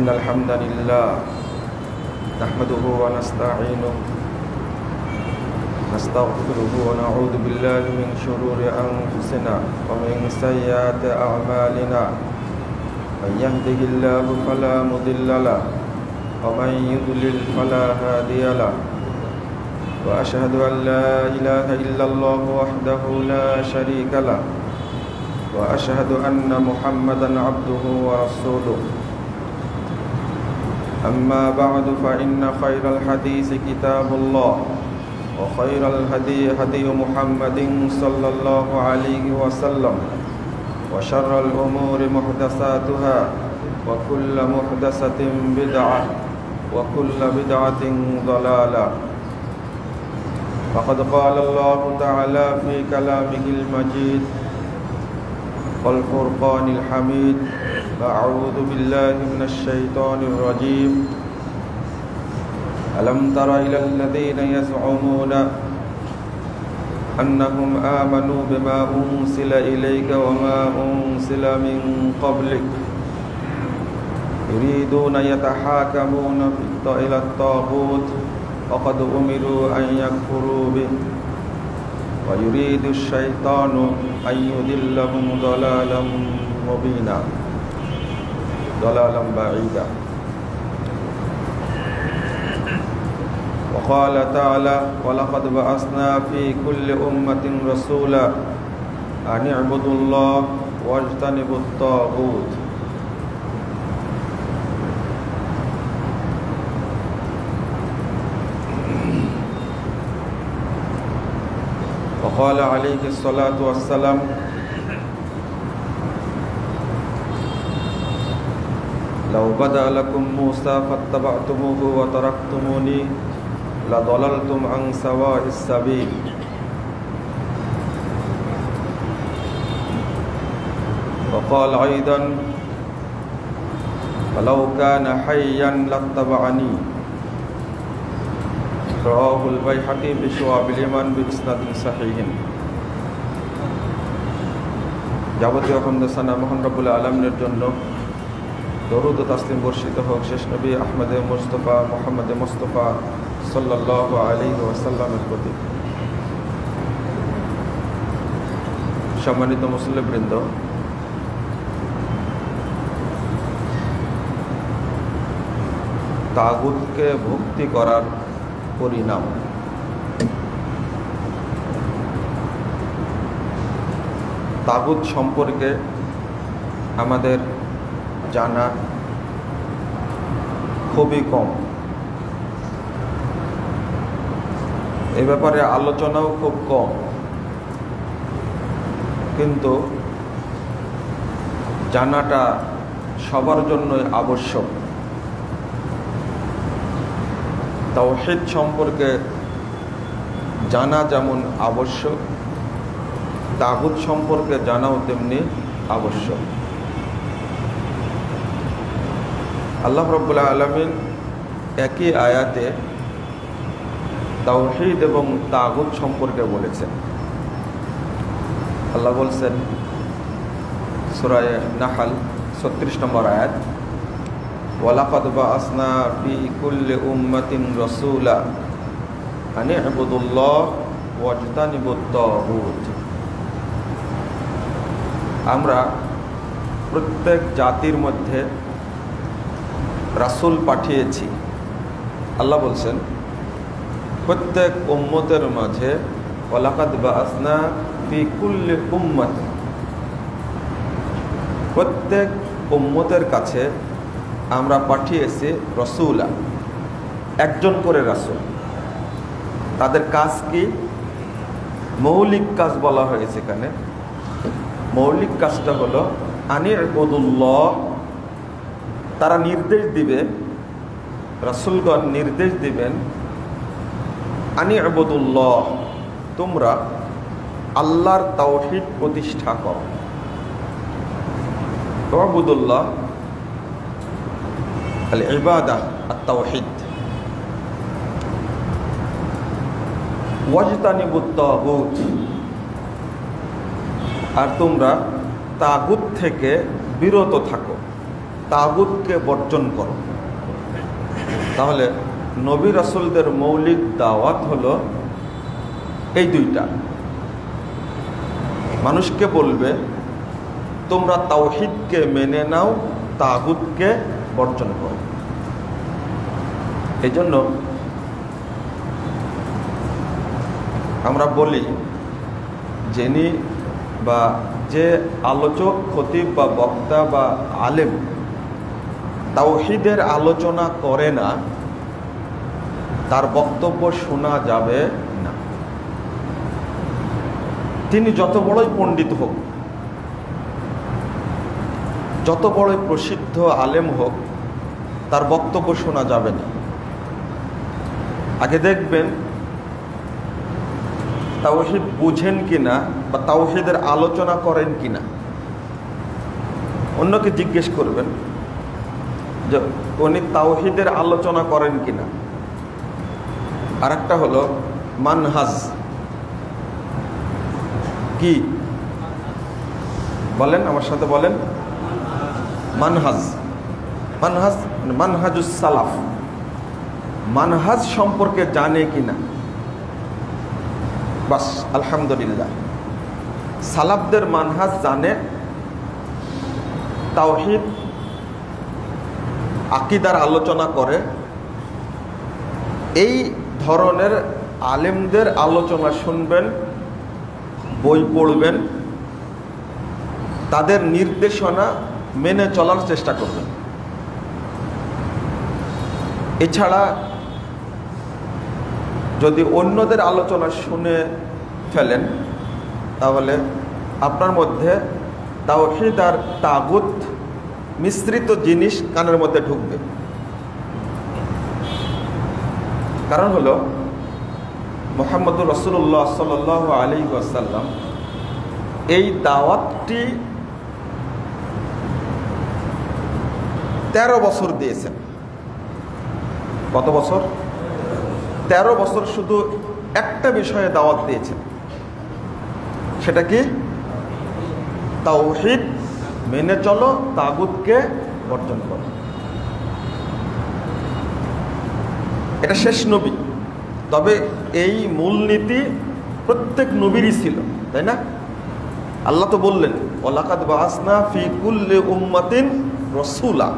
الحمد لله نحمده ونستعينه نستغفره ونعوذ بالله من شرور أنفسنا ومن سيئات أعمالنا من يهده الله فلا مضل له ومن يضلل فلا هادي له وأشهد أن لا إله إلا الله وحده لا شريك له وأشهد أن محمدا عبده ورسوله أما بعد فإن خير الحديث كتاب الله وخير الهدي هدي محمد صلى الله عليه وسلم وشر الأمور محدثاتها وكل محدثة بدعة وكل بدعة ضلالة فقد قال الله تعالى في كلامه المجيد والفرقان الحميد أعوذ بالله من الشيطان الرجيم ألم تر إلى الذين يزعمون أنهم آمنوا بما أنزل إليك وما أنزل من قبلك يريدون يتحاكمون إلى الطاغوت وقد أمروا أن يكفروا به ويريد الشيطان أن يضلهم ضلالا مبينا ضلالا بعيدا وقال تعالى ولقد بعثنا في كل أمة رسولا أن اعبدوا الله واجتنبوا الطاغوت وقال عليه الصلاة والسلام لو بدأ لكم موسى فاتبعتموه وتركتموني لضللتم عن سواء السبيل وقال أيضا فلو كان حيا لاتبعني رواه البيهقي بشعب الإيمان بإسناد صحيح যাবতীয় হামদ সানা মহান রব্বুল আলামিনের জন্য দরুদ ও তাসলিম বর্ষিত হোক শেষ নবী আহমদ মুস্তাফা মুহাম্মদ মুস্তাফা সাল্লাল্লাহু আলাইহি ওয়াসাল্লামের প্রতি। সম্মানিত মুসল্লিবৃন্দ, তাগুতকে ভক্তি করার পরিণাম। তাগুত সম্পর্কে আমাদের জানা খুবই কম, এ ব্যাপারে আলোচনাও খুব কম, কিন্তু জানাটা সবার জন্যই আবশ্যক। তাওহীদ সম্পর্কে জানা যেমন আবশ্যক, তাগুত সম্পর্কে জানাও তেমনি আবশ্যক। আল্লাহ রাব্বুল আলামিন একই আয়াতে তাওহীদ এবং তাগুত সম্পর্কে বলেছেন। আল্লাহ বলছেন সূরা নাহল ৩৬ নম্বর আয়াত, ওয়ালাকাদ বাআসনা ফি কুল্লি উম্মাতিন রাসূলা আন ইবুদুল্লাহ ওয়াজতানিবুত তাগুত। আমরা প্রত্যেক জাতির মধ্যে রাসূল পাঠিয়েছি। আল্লাহ বলছেন প্রত্যেক উম্মতের মাঝে ওয়ালাকাদ বাআসনা ফি কুল্লি উম্মাতিন, প্রত্যেক উম্মতের কাছে আমরা পাঠিয়েছি রাসূলা, একজন করে রাসূল। তাদের কাজ কি? মৌলিক কাজ বলা হয়েছে এখানে। মৌলিক কাজটা হলো আনি ইবুদুল্লাহ। তারা নির্দেশ দিবে, রাসূলগণ নির্দেশ দিবেন আনি ইবুদুল্লাহ, তোমরা আল্লাহর তাওহীদ প্রতিষ্ঠা করো। ইবুদুল্লাহ আল ইবাদাহ আত তাওহীদ, ওয়াজতানিবুত তাগুত, আর তোমরা তাগুত থেকে বিরত থাকো। তাগুতকে বর্জন করো। তাহলে নবী রাসূলদের মৌলিক দাওয়াত হলো এই দুইটা। মানুষকে বলবে তোমরা তাওহীদকে মেনে নাও, তাগুতকে বর্জন করো। এই জন্য আমরা বলি যিনি বা যে আলোচক, খতিব বা বক্তা বা আলেম তাওহীদের আলোচনা করে না, তার বক্তব্য শোনা যাবে না। তিনি যত বড়ই পণ্ডিত হোক, যত বড়ই প্রসিদ্ধ আলেম হোক, তার বক্তব্য শোনা যাবে না। আগে দেখবেন তাওহীদ বুঝেন কিনা বা তাওহীদের আলোচনা করেন কিনা। অন্যকে জিজ্ঞেস করবেন যে উনি তাওহীদের আলোচনা করেন কিনা। আর একটা হলো মানহাজ। কি বলেন, আমার সাথে বলেন? মানহাজ। মানহাজ মানে মানহাজুস সালাফ। মানহাজ সম্পর্কে জানে কিনা, বাস আলহামদুলিল্লাহ। সালাফদের মানহাজ জানে, তাওহীদ আকীদার আলোচনা করে। এই ধরনের আলেমদের আলোচনা শুনবেন, বই পড়বেন, তাদের নির্দেশনা মেনে চলার চেষ্টা করবেন। এছাড়া যদি অন্যদের আলোচনা শুনে ফেলেন, তাহলে আপনার মধ্যে তাওহীদ আর তাগুত মিশ্রিত জিনিস কানের মধ্যে ঢুকবে। কারণ হলো মুহাম্মদুর রাসূলুল্লাহ সাল্লাল্লাহু আলাইহি ওয়াসাল্লাম এই দাওয়াতটি 13 বছর দিয়েছেন। কত বছর? 13 বছর শুধু একটা বিষয়ে দাওয়াত দিয়েছেন। সেটা কি? তাওহীদ মেনে চলো, তাগুতকে বর্জন করো। এটা শেষ নবী, তবে এই মূলনীতি প্রত্যেক নবীরই ছিল, তাই না? আল্লাহ তো বললেন ওয়ালাকাদ বাআসনা ফি কুল্লি উম্মাতিন রাসূলা,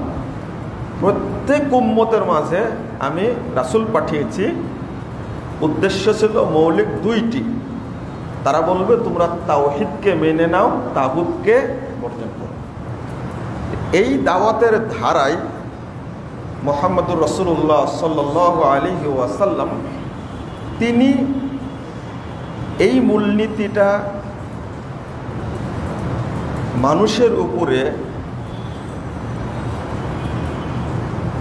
প্রত্যেক উম্মতের মাঝে আমি রাসূল পাঠিয়েছি। উদ্দেশ্য ছিল মৌলিক দুইটি। তারা বলবে তোমরা তাওহীদকে মেনে নাও, তাগুতকে বর্জন করো। এই দাওয়াতের ধারায় মুহাম্মদুর রাসূলুল্লাহ সাল্লাল্লাহু আলাইহি ওয়াসাল্লাম তিনি এই মূলনীতিটা মানুষের উপরে,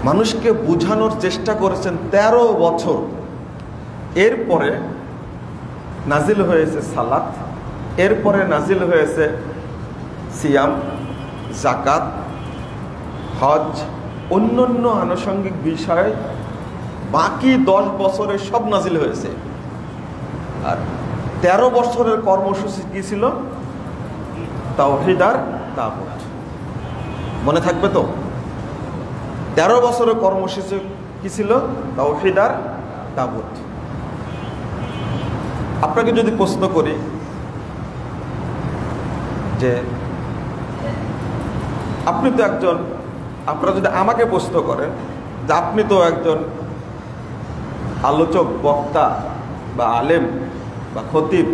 মানুষকে বোঝানোর চেষ্টা করেছেন 13 বছর। এরপরে নাজিল হয়েছে সালাত, এরপরে নাজিল হয়েছে সিয়াম, যাকাত, হজ, অন্যান্য আনুষঙ্গিক বিষয়। বাকি 10 বছরে সব নাজিল হয়েছে। আর 13 বছরের কর্মসূচি কি ছিল? তাওহীদ আর তাগুত। মনে থাকবে তো? 13 বছরের কর্মসূচি কি ছিল? তাওহীদ আর তাগুত। আপনাকে যদি প্রশ্ন করি যে আপনি তো একজন, আপনারা যদি আমাকে প্রশ্ন করেন যে আপনি তো একজন আলোচক, বক্তা বা আলেম বা খতিব,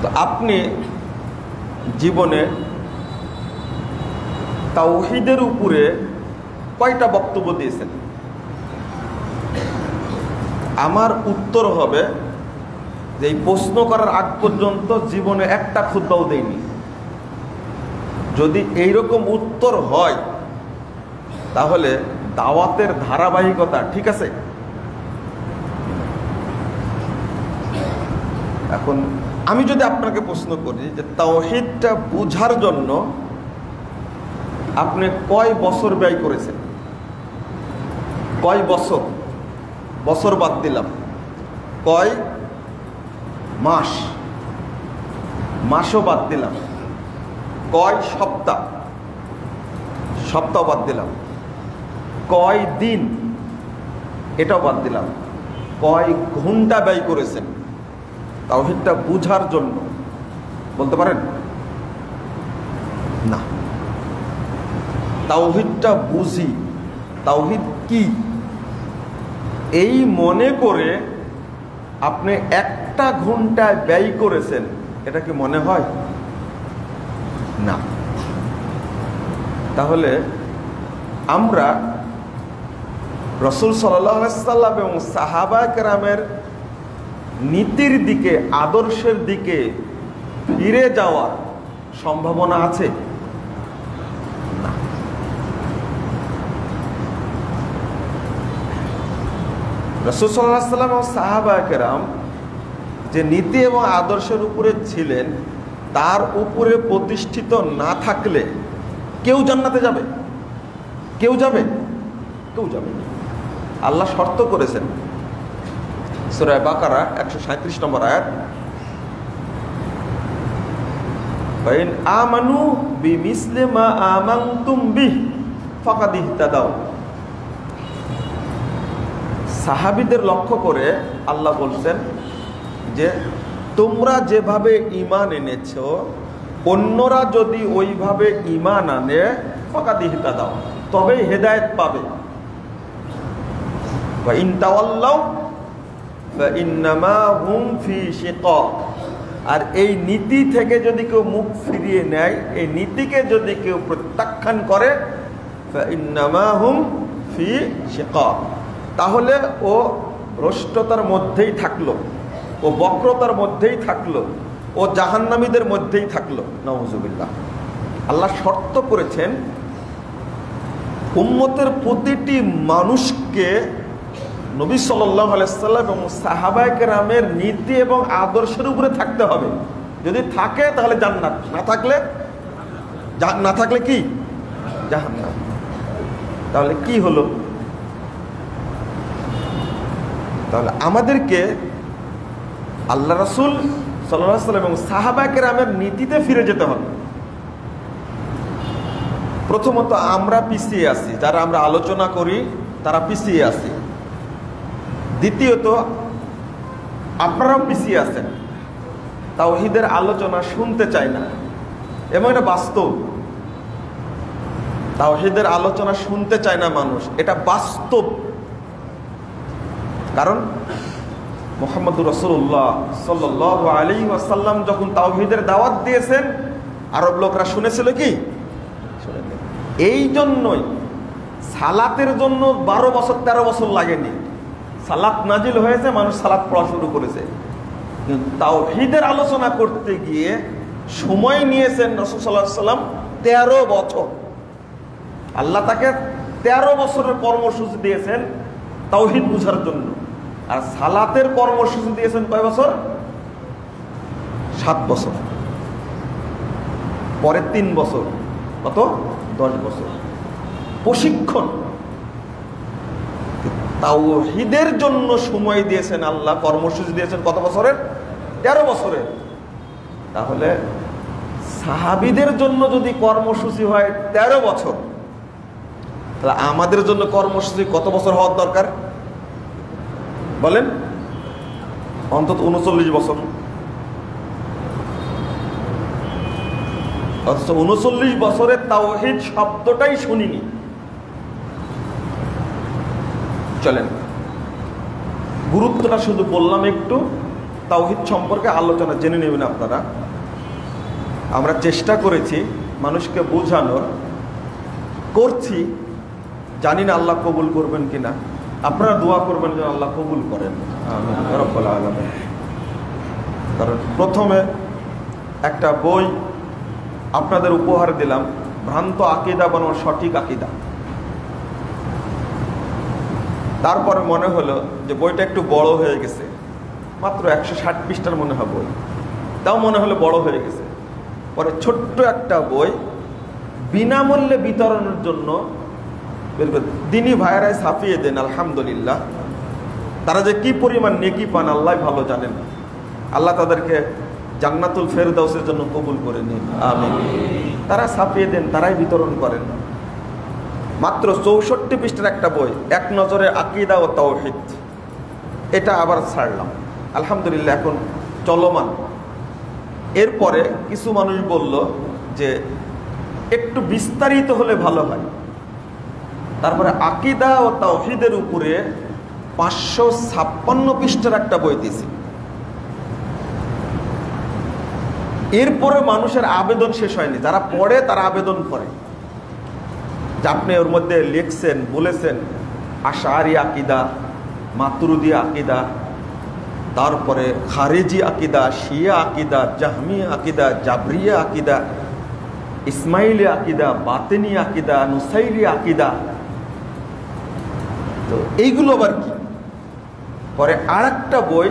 তো আপনি জীবনে তাওহীদের উপরে কয়টা বক্তব্য দিয়েছেন? আমার উত্তর হবে যে এই প্রশ্ন করার আগ পর্যন্ত জীবনে একটা খুতবাও দেইনি। যদি এইরকম উত্তর হয় তাহলে দাওয়াতের ধারাবাহিকতা ঠিক আছে। এখন আমি যদি আপনাকে প্রশ্ন করি যে তাওহীদটা বুঝার জন্য আপনি কয় বছর ব্যয় করেছেন? কয় বছর? বছর বাদ দিলাম। কয় মাস? মাসও বাদ দিলাম। কয় সপ্তাহ? সপ্তাহ বাদ দিলাম, কয় দিন এটাও বাদ দিলাম, কয় ঘন্টা ব্যয় করেছেন তাওহীদটা বুঝার জন্য? বলতে পারেন? না। তাওহীদটা বুঝি, তাওহীদ কি এই মনে করে আপনি একটা ঘন্টায় ব্যয় করেছেন, এটা কি মনে হয়? না। তাহলে আমরা রাসূল সাল্লাল্লাহু আলাইহি ওয়াসাল্লাম এবং সাহাবা কেরামের নীতির দিকে, আদর্শের দিকে ফিরে যাওয়ার সম্ভাবনা আছে? না। রাসূল সাল্লাল্লাহু আলাইহি ওয়াসাল্লাম এবং সাহাবা কেরাম যে নীতি এবং আদর্শের উপরে ছিলেন, তার উপরে প্রতিষ্ঠিত না থাকলে কেউ জান্নাতে যাবে? কেউ যাবে? কেউ যাবে। আল্লাহ শর্ত করেছেন, সূরা বাকারা 137 নম্বর আয়াত, ফাইন আমানু বিমিসলি মা আমানতুম বিহি ফাকাদ ইহতাদাও। সাহাবীদের লক্ষ্য করে আল্লাহ বলছেন যে তোমরা যেভাবে ঈমান এনেছো, অন্যরা যদি ওইভাবে ঈমান আনে ফাকাদ ইহতাদাও, তবেই হেদায়েত পাবে। ওয়া ইন তাওয়াল্লাউ ফা ইন্নামা হুম ফি শিকাক। আর এই নীতি থেকে যদি কেউ মুখ ফিরিয়ে নেয়, এই নীতিকে যদি কেউ প্রত্যাখ্যান করে, ফা ইন্নামা হুম ফি শিকাক, তাহলে ও ভ্রষ্টতার মধ্যেই থাকলো, ও বক্রতার মধ্যেই থাকলো, ও জাহান্নামীদের মধ্যেই থাকলো। নাউজুবিল্লাহ। আল্লাহ শর্ত করেছেন উম্মতের প্রতিটি মানুষকে নবী সাল্লাল্লাহু আলাইহি সাল্লাম এবং সাহাবায়ে কেরামের নীতি এবং আদর্শের উপরে থাকতে হবে। যদি থাকে তাহলে জান্নাত, না থাকলে কি? জাহান্নাম। তাহলে কি হলো? তাহলে আমাদেরকে আল্লাহ রাসূল সাল্লাল্লাহু আলাইহি সাল্লাম এবং সাহাবায়ে কেরামের নীতিতে ফিরে যেতে হবে। প্রথমত আমরা পিছিয়ে আছি, যারা আমরা আলোচনা করি তারা পিছিয়ে আছে। দ্বিতীয়ত আপনারাও পিছিয়ে আছেন, তাওহীদের আলোচনা শুনতে চায় না, এবং এটা বাস্তব। তাওহীদের আলোচনা শুনতে চায় না মানুষ, এটা বাস্তব। কারণ মুহাম্মদুর রাসূলুল্লাহ সাল্লাল্লাহু আলাইহি ওয়াসাল্লাম যখন তাওহীদের দাওয়াত দিয়েছেন, আরব লোকরা শুনেছিল কি? শুনেনি। এই জন্যই সালাতের জন্য 12 বছর 13 বছর লাগেনি। সালাত নাজিল হয়েছে, মানুষ সালাত পড়া শুরু করেছে। কিন্তু তাওহীদের আলোচনা করতে গিয়ে সময় নিয়েছেন রাসূল সাল্লাল্লাহু আলাইহি ওয়াসাল্লাম 13 বছর। আল্লাহ তাকে 13 বছরের কর্মসূচি দিয়েছেন তাওহীদ বুঝার জন্য। আর সালাতের কর্মসূচি দিয়েছেন কয় বছর? 7 বছর। পরে 3 বছর, কত? 10 বছর প্রশিক্ষণ। তাওহীদের জন্য সময় দিয়েছেন আল্লাহ, কর্মসূচি দিয়েছেন কত বছরের? 13 বছরের। তাহলে সাহাবীদের জন্য যদি কর্মসূচি হয় 13 বছর, তাহলে আমাদের জন্য কর্মসূচি কত বছর হওয়ার দরকার বলেন? অন্তত 39 বছর। অথচ 39 বছরের তাওহীদ শব্দটাই শুনিনি। চলেন গুরুত্বটা শুধু বললাম, একটু তাওহীদ সম্পর্কে আলোচনা জেনে নেবেন আপনারা। আমরা চেষ্টা করেছি মানুষকে বোঝানোর, করছি, জানি না আল্লাহ কবুল করবেন কিনা। আপনারা দোয়া করবেন যেন আল্লাহ কবুল করেন, আমিন ইয়া রাব্বাল আলামিন। কারণ প্রথমে একটা বই আপনাদের উপহার দিলাম, ভ্রান্ত আকীদা বনাম সঠিক আকীদা। তারপরে মনে হলো যে বইটা একটু বড় হয়ে গেছে, মাত্র 160 পৃষ্ঠার মনে হয় বই, তাও মনে হলো বড় হয়ে গেছে। পরে ছোট্ট একটা বই বিনামূল্যে বিতরণের জন্য দিনী ভাইয়েরাই ছাপিয়ে দেন। আলহামদুলিল্লাহ, তারা যে কি পরিমাণ নেকি পান আল্লাহ ভালো জানেন। আল্লাহ তাদেরকে জান্নাতুল ফেরদাউসের জন্য কবুল করে নিন, আমিন। তারা ছাপিয়ে দেন, তারাই বিতরণ করেন। মাত্র 64 পৃষ্ঠার একটা বই, এক নজরে আকীদা ও তাওহীদ, এটা আবার ছাড়লাম, আলহামদুলিল্লাহ এখন চলমান। এরপরে কিছু মানুষ বলল যে একটু বিস্তারিত হলে ভালো হয়, তারপরে আকীদা ও তাওহীদের উপরে 556 পৃষ্ঠার একটা বই দিয়েছি। এরপরে মানুষের আবেদন শেষ হয়নি, যারা পড়ে তারা আবেদন করে যে আপনি ওর মধ্যে লিখছেন, বলেছেন আশআরী আকীদা, মাতুরিদি আকীদা, তারপরে খারেজি আকীদা, শিয়া আকীদা, জাহমিয়া আকীদা, জাবরিয়া আকীদা, ইসমাইলি আকীদা, বাতিনি আকীদা, নুসাইরি আকীদা। তো এইগুলো আবার কি? পরে আর একটা বই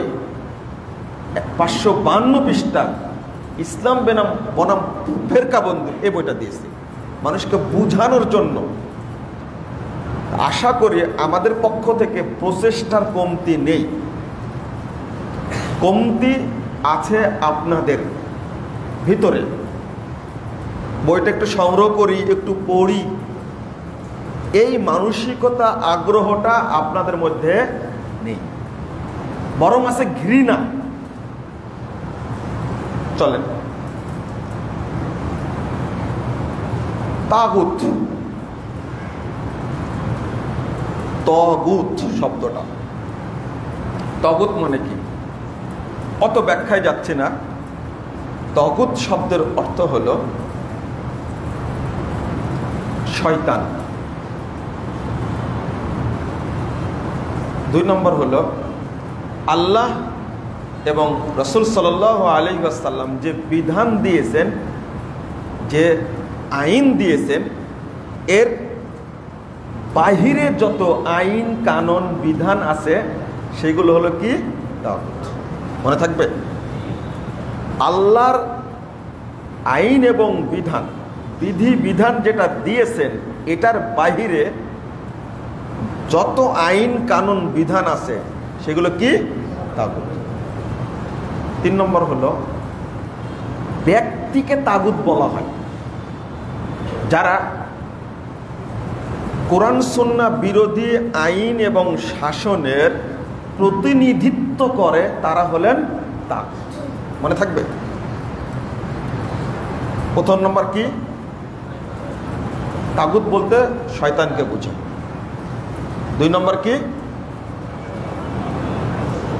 552 পৃষ্ঠা, ইসলাম বনাম ফেরকাবন্দি, এই বইটা দিয়েছি মানুষকে বুঝানোর জন্য। আশা করি আমাদের পক্ষ থেকে প্রচেষ্টার কমতি নেই, কমতি আছে আপনাদের ভিতরে। বইটা একটু সংগ্রহ করি, একটু পড়ি, এই মানসিকতা আগ্রহটা আপনাদের মধ্যে নেই, বরং আছে ঘৃণা। চলেন, তাগুত, তগুত শব্দটা, তগুত মানে কি অত ব্যাখ্যায় যাচ্ছে না। তগুত শব্দের অর্থ হলো শয়তান। 2 নম্বর হলো আল্লাহ এবং রাসূল সাল্লাল্লাহু আলাইহি ওয়াসাল্লাম যে বিধান দিয়েছেন, যে আইন দিয়েছেন, এর বাহিরে যত আইন কানুন বিধান আছে সেগুলো হলো কি? তাগুত। মনে থাকবে, আল্লাহর আইন এবং বিধান, বিধি বিধান যেটা দিয়েছেন, এটার বাহিরে যত আইন কানুন বিধান আছে সেগুলো কি? তাগুত। 3 নম্বর হলো ব্যক্তিকে তাগুত বলা হয় যারা কোরআন সুন্নাহ বিরোধী আইন এবং শাসনের প্রতিনিধিত্ব করে, তারা হলেন তাগুত। মনে থাকবে। প্রথম নম্বর কি? তাগুত বলতে শয়তানকে বোঝায়। 2 নম্বর কি?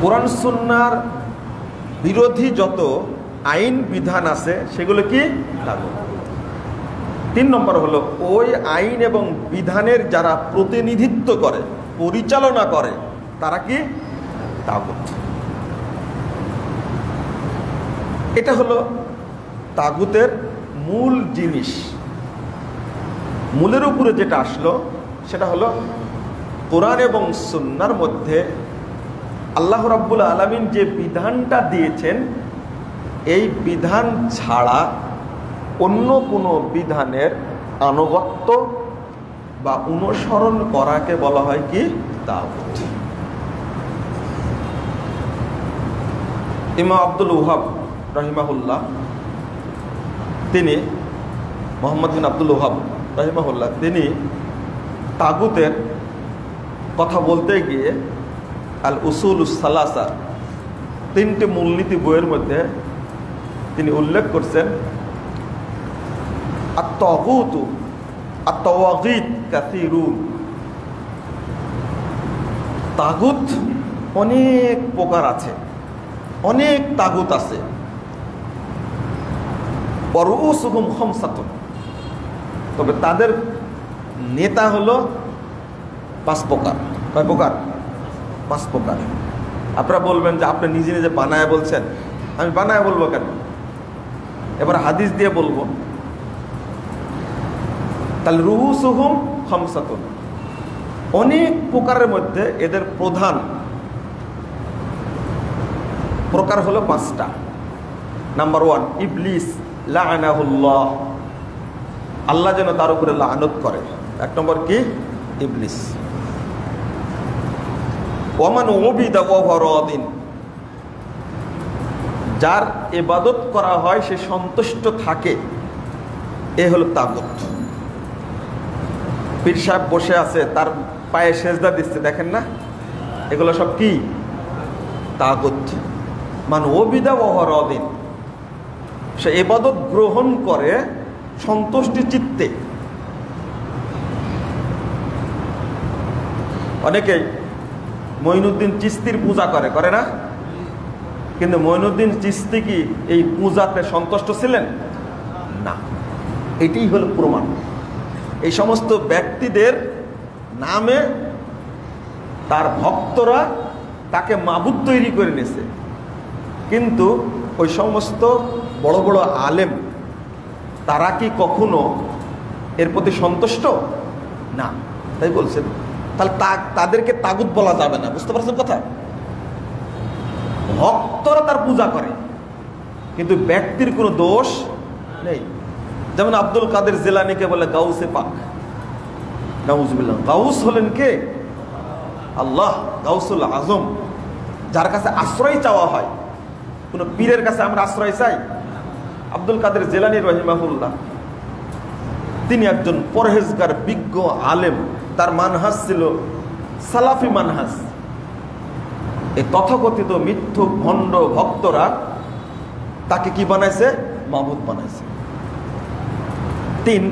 কোরআন সুন্নাহর বিরোধী যত আইন বিধান আছে সেগুলো কি? তাগুত। 3 নম্বর হলো ওই আইন এবং বিধানের যারা প্রতিনিধিত্ব করে, পরিচালনা করে, তারা কি? তাগুত। এটা হলো তাগুতের মূল জিনিস। মূলের উপরে যেটা আসলো সেটা হলো কোরআন এবং সুন্নাহর মধ্যে আল্লাহ রাব্বুল আলামিন যে বিধানটা দিয়েছেন, এই বিধান ছাড়া অন্য কোনো বিধানের আনুগত্য বা অনুসরণ করাকে বলা হয় কি? তাগুত। ইমাম আব্দুল ওহাব রাহিমাহুল্লাহ, তিনি মোহাম্মদ বিন আব্দুল ওহাব রাহিমাহুল্লাহ, তিনি তাগুতের কথা বলতে গিয়ে আল উসুলুস সালাসা, 3টি মূলনীতি বইয়ের মধ্যে তিনি উল্লেখ করছেন আত-তাগুতু আত-তাওয়াগীত কাসীরুন। তাগুত অনেক প্রকার আছে, অনেক তাগুত আছে। ওয়ারুসুহুম খামসাতুন, তবে তাদের নেতা হলো 5 প্রকার। কয় প্রকার? 5 প্রকার। আপনারা বলবেন যে আপনি নিজে নিজে বানায় বলছেন। আমি বানায় বলবো কেন? এবার হাদিস দিয়ে বলবো। তাহলে রুহুসুহুম খামসাতুন, অনেক প্রকারের মধ্যে এদের প্রধান প্রকার হলো 5টা। নাম্বার 1 ইবলিস লাআনাহুল্লাহ, আল্লাহ যেন তার উপরে লানত করে। 1 নম্বর কি? ইবলিস। ওয়ামান উবিদা ওয়া হুয়া রাদিন, যার ইবাদত করা হয় সে সন্তুষ্ট থাকে, এ হলো তাগুত। পীর সাহেব বসে আছে, তার পায়ে সেজদা দিচ্ছে, দেখেন না? এগুলো সব কি? তাগুত। মান ওবিদা ওহরদিন, সে ইবাদত গ্রহণ করে সন্তুষ্টি চিত্তে। অনেকেই মঈনুদ্দিন চিশতির পূজা করে না? কিন্তু মঈনুদ্দিন চিশতি কি এই পূজাতে সন্তুষ্ট ছিলেন না? এটাই হলো প্রমাণ। এই সমস্ত ব্যক্তিদের নামে তার ভক্তরা তাকে মাবুদ তৈরি করে নিয়েছে, কিন্তু ওই সমস্ত বড় বড় আলেম তারা কি কখনো এর প্রতি সন্তুষ্ট না? তাই বলছেন। তাহলে তাদেরকে তাগুত বলা যাবে না, বুঝতে পারছেন কথা? ভক্তরা তার পূজা করে, কিন্তু ব্যক্তির কোনো দোষ নেই। যেমন আব্দুল কাদের জিলানীকে বলে গাউসে পাক, নাউজুবিল্লাহ। গাউস হলেন কে? আল্লাহ, গাউসুল আজম, যার কাছে আশ্রয় চাওয়া হয়। কোন পীরের কাছে আমরা আশ্রয় চাই? আব্দুল কাদের জিলানী রাহিমাহুল্লাহ তিনি একজন পরহেজগার বিজ্ঞ আলেম। তার মানহাজ ছিল সালাফি মানহাজ। এই তথাকথিত মিথ্যুক ভণ্ড ভক্তরা তাকে কি বানাইছে? মাবুদ বানাইছে। 3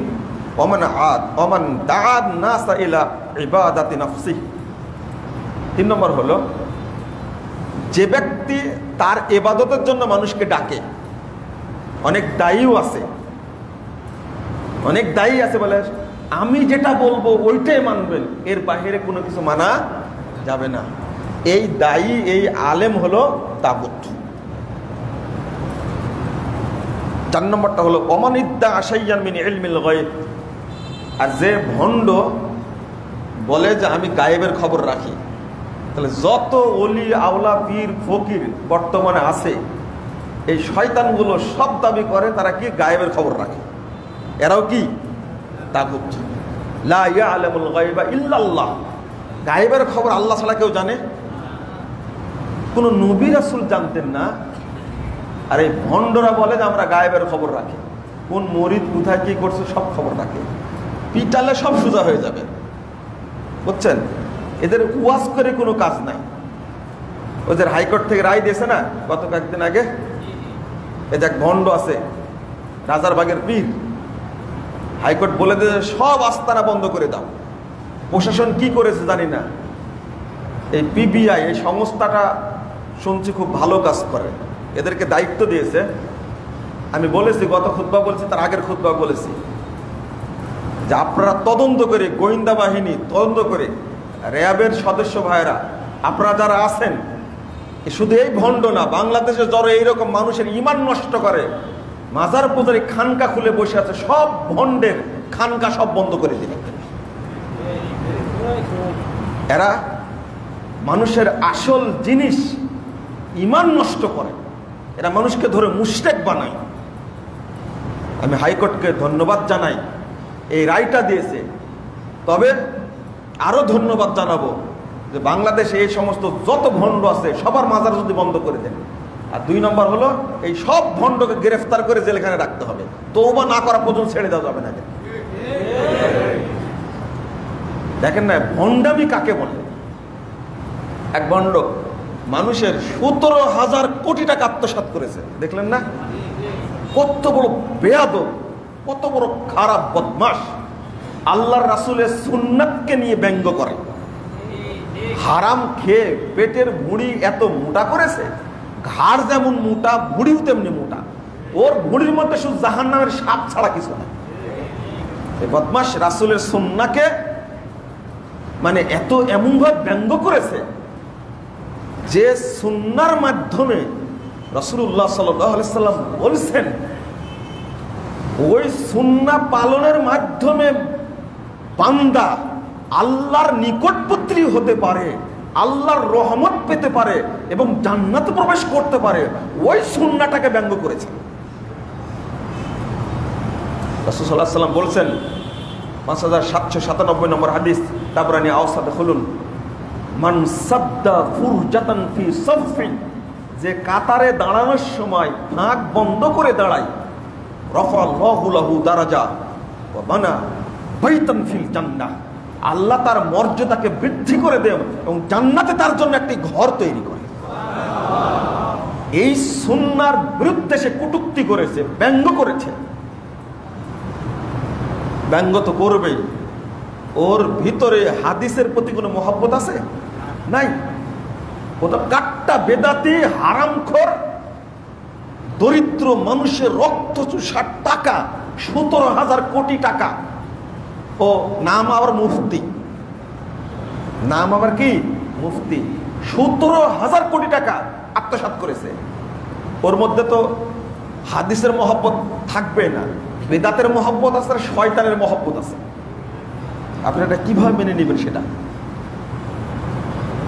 নম্বর হলো, যে ব্যক্তি তার ইবাদতের জন্য মানুষকে ডাকে। অনেক দায়ীও আছে, অনেক দায়ী আছে বলে আমি যেটা বলবো ওইটাই মানবেন, এর বাইরে কোনো কিছু মানা যাবে না। এই দায়ী, এই আলেম হলো তাগুত। 4 নম্বরটা হলো অমানিদ্দা আশাইয়ান মিন ইলমিল গায়ব। আর যে ভণ্ড বলে যে আমি গায়েবের খবর রাখি, তাহলে যত ওলি আওলা পীর ফকির বর্তমানে আছে, এই শয়তানগুলো সব দাবি করে তারা কি গায়েবের খবর রাখে। এরাও কি? তাগুত। লা ইয়ালামুল গায়বা ইল্লাল্লাহ। গায়েবের খবর আল্লাহ ছাড়া কেউ জানে? কোন নবী রাসূল জানতেন না। আর এই ভণ্ডরা বলে যে আমরা গায়েবের খবর রাখি। কোন মরিদ কোথায় কি করছে সব খবর রাখে। পিটালে সব সোজা হয়ে যাবে, বুঝছেন? এদের ওয়াজ করে কোনো কাজ নাই। ওদের হাইকোর্ট থেকে রায় দিয়েছে না গত কয়েকদিন আগে, এই যে এক ভণ্ড আছে রাজারবাগের পীর, হাইকোর্ট বলে দিয়েছে সব আস্তানা বন্ধ করে দাও। প্রশাসন কি করেছে জানি না। এই পিবিআই, এই সংস্থাটা শুনছি খুব ভালো কাজ করে, এদেরকে দায়িত্ব দিয়েছে। আমি বলেছি, গত খুতবা বলছি, তার আগের খুতবা বলেছি যে আপনারা তদন্ত করে, গোয়েন্দা বাহিনী তদন্ত করে, র্যাবের সদস্য ভাইয়েরা আপনারা যারা আছেন, শুধু এই ভণ্ড না, বাংলাদেশে যারা এইরকম মানুষের ঈমান নষ্ট করে, মাজার পূজারী খানকা খুলে বসে আছে, সব ভণ্ডের খানকা সব বন্ধ করে দিবে। এরা মানুষের আসল জিনিস ঈমান নষ্ট করে, এরা মানুষকে ধরে মুশরিক বানায়। আমি হাইকোর্টকে ধন্যবাদ জানাই, এই রায়টা দিয়েছে। তবে আরো ধন্যবাদ জানাবো যে বাংলাদেশে এই সমস্ত যত ভণ্ড আছে সবার মাজার যদি বন্ধ করে দেন। আর 2 নম্বর হলো, এই সব ভণ্ডকে গ্রেফতার করে জেলখানে রাখতে হবে, তওবা না করা পর্যন্ত ছেড়ে দেওয়া যাবে না। দেখেন না ভণ্ডামি কাকে বলে। এক ভণ্ড মানুষের 17,000 কোটি টাকা আত্মসাৎ করেছে, দেখলেন না? কত বড় বেয়াদব, কত বড় খারাপ বদমাশ। আল্লাহর রাসূলের সুন্নাতকে নিয়ে ব্যঙ্গ করে। হারাম খেয়ে পেটের ভুঁড়ি এত মোটা করেছে, ঘাড় যেমন মোটা ভুঁড়িও তেমনি মোটা। ওর ভুঁড়ির মধ্যে শুধু জাহান্নামের সাপ ছাড়া কিছু না। এই বদমাশ রাসূলের সুন্নাহকে মানে এত এমনভাবে ব্যঙ্গ করেছে যে সুন্নাহর মাধ্যমে রাসূলুল্লাহ সাল্লাল্লাহু আলাইহি সাল্লাম বলছেন, ওই সুন্নাহ পালনের মাধ্যমে বান্দা আল্লাহর নিকটবর্তী হতে পারে, আল্লাহর রহমত পেতে পারে এবং জান্নাতে প্রবেশ করতে পারে। ওই সুন্নাহটাকে ব্যঙ্গ করেছে। রাসূল সাল্লাল্লাহু আলাইহি সাল্লাম বলছেন, 5797 নম্বর হাদিস, তাবরানী আওসাতে খুলুন, মান সাদ্দা ফুরজাতান ফি সাফিন, যে কাতারে দাঁড়ানোর সময় নাক বন্ধ করে দাঁড়ায়, রাফাআল্লাহু লাহু দারাজা ওয়া বানা বাইতান ফিল জান্নাহ, আল্লাহ তার মর্যাদাকে বৃদ্ধি করে দেন এবং জান্নাতে তার জন্য একটি ঘর তৈরি করে। এই সুন্নাহর বিরুদ্ধে সে কটূক্তি করেছে, ব্যঙ্গ করেছে। ব্যঙ্গ তো করবেই, ওর ভিতরে হাদিসের প্রতি কোনো মহব্বত আছে? নাই। ও তো কাট্টা বেদাতি, হারামখোর, দরিদ্র মানুষের রক্ত চুষার টাকা, 17,000 কোটি টাকা। ও নাম আবার মুফতি, নাম আবার কি মুফতি, 17,000 কোটি টাকা আত্মসাৎ করেছে। ওর মধ্যে তো হাদিসের মহব্বত থাকবে না, বেদাতের মহব্বত আছে, আর শয়তানের মহব্বত আছে। আপনি এটা কিভাবে মেনে নেবেন? সেটা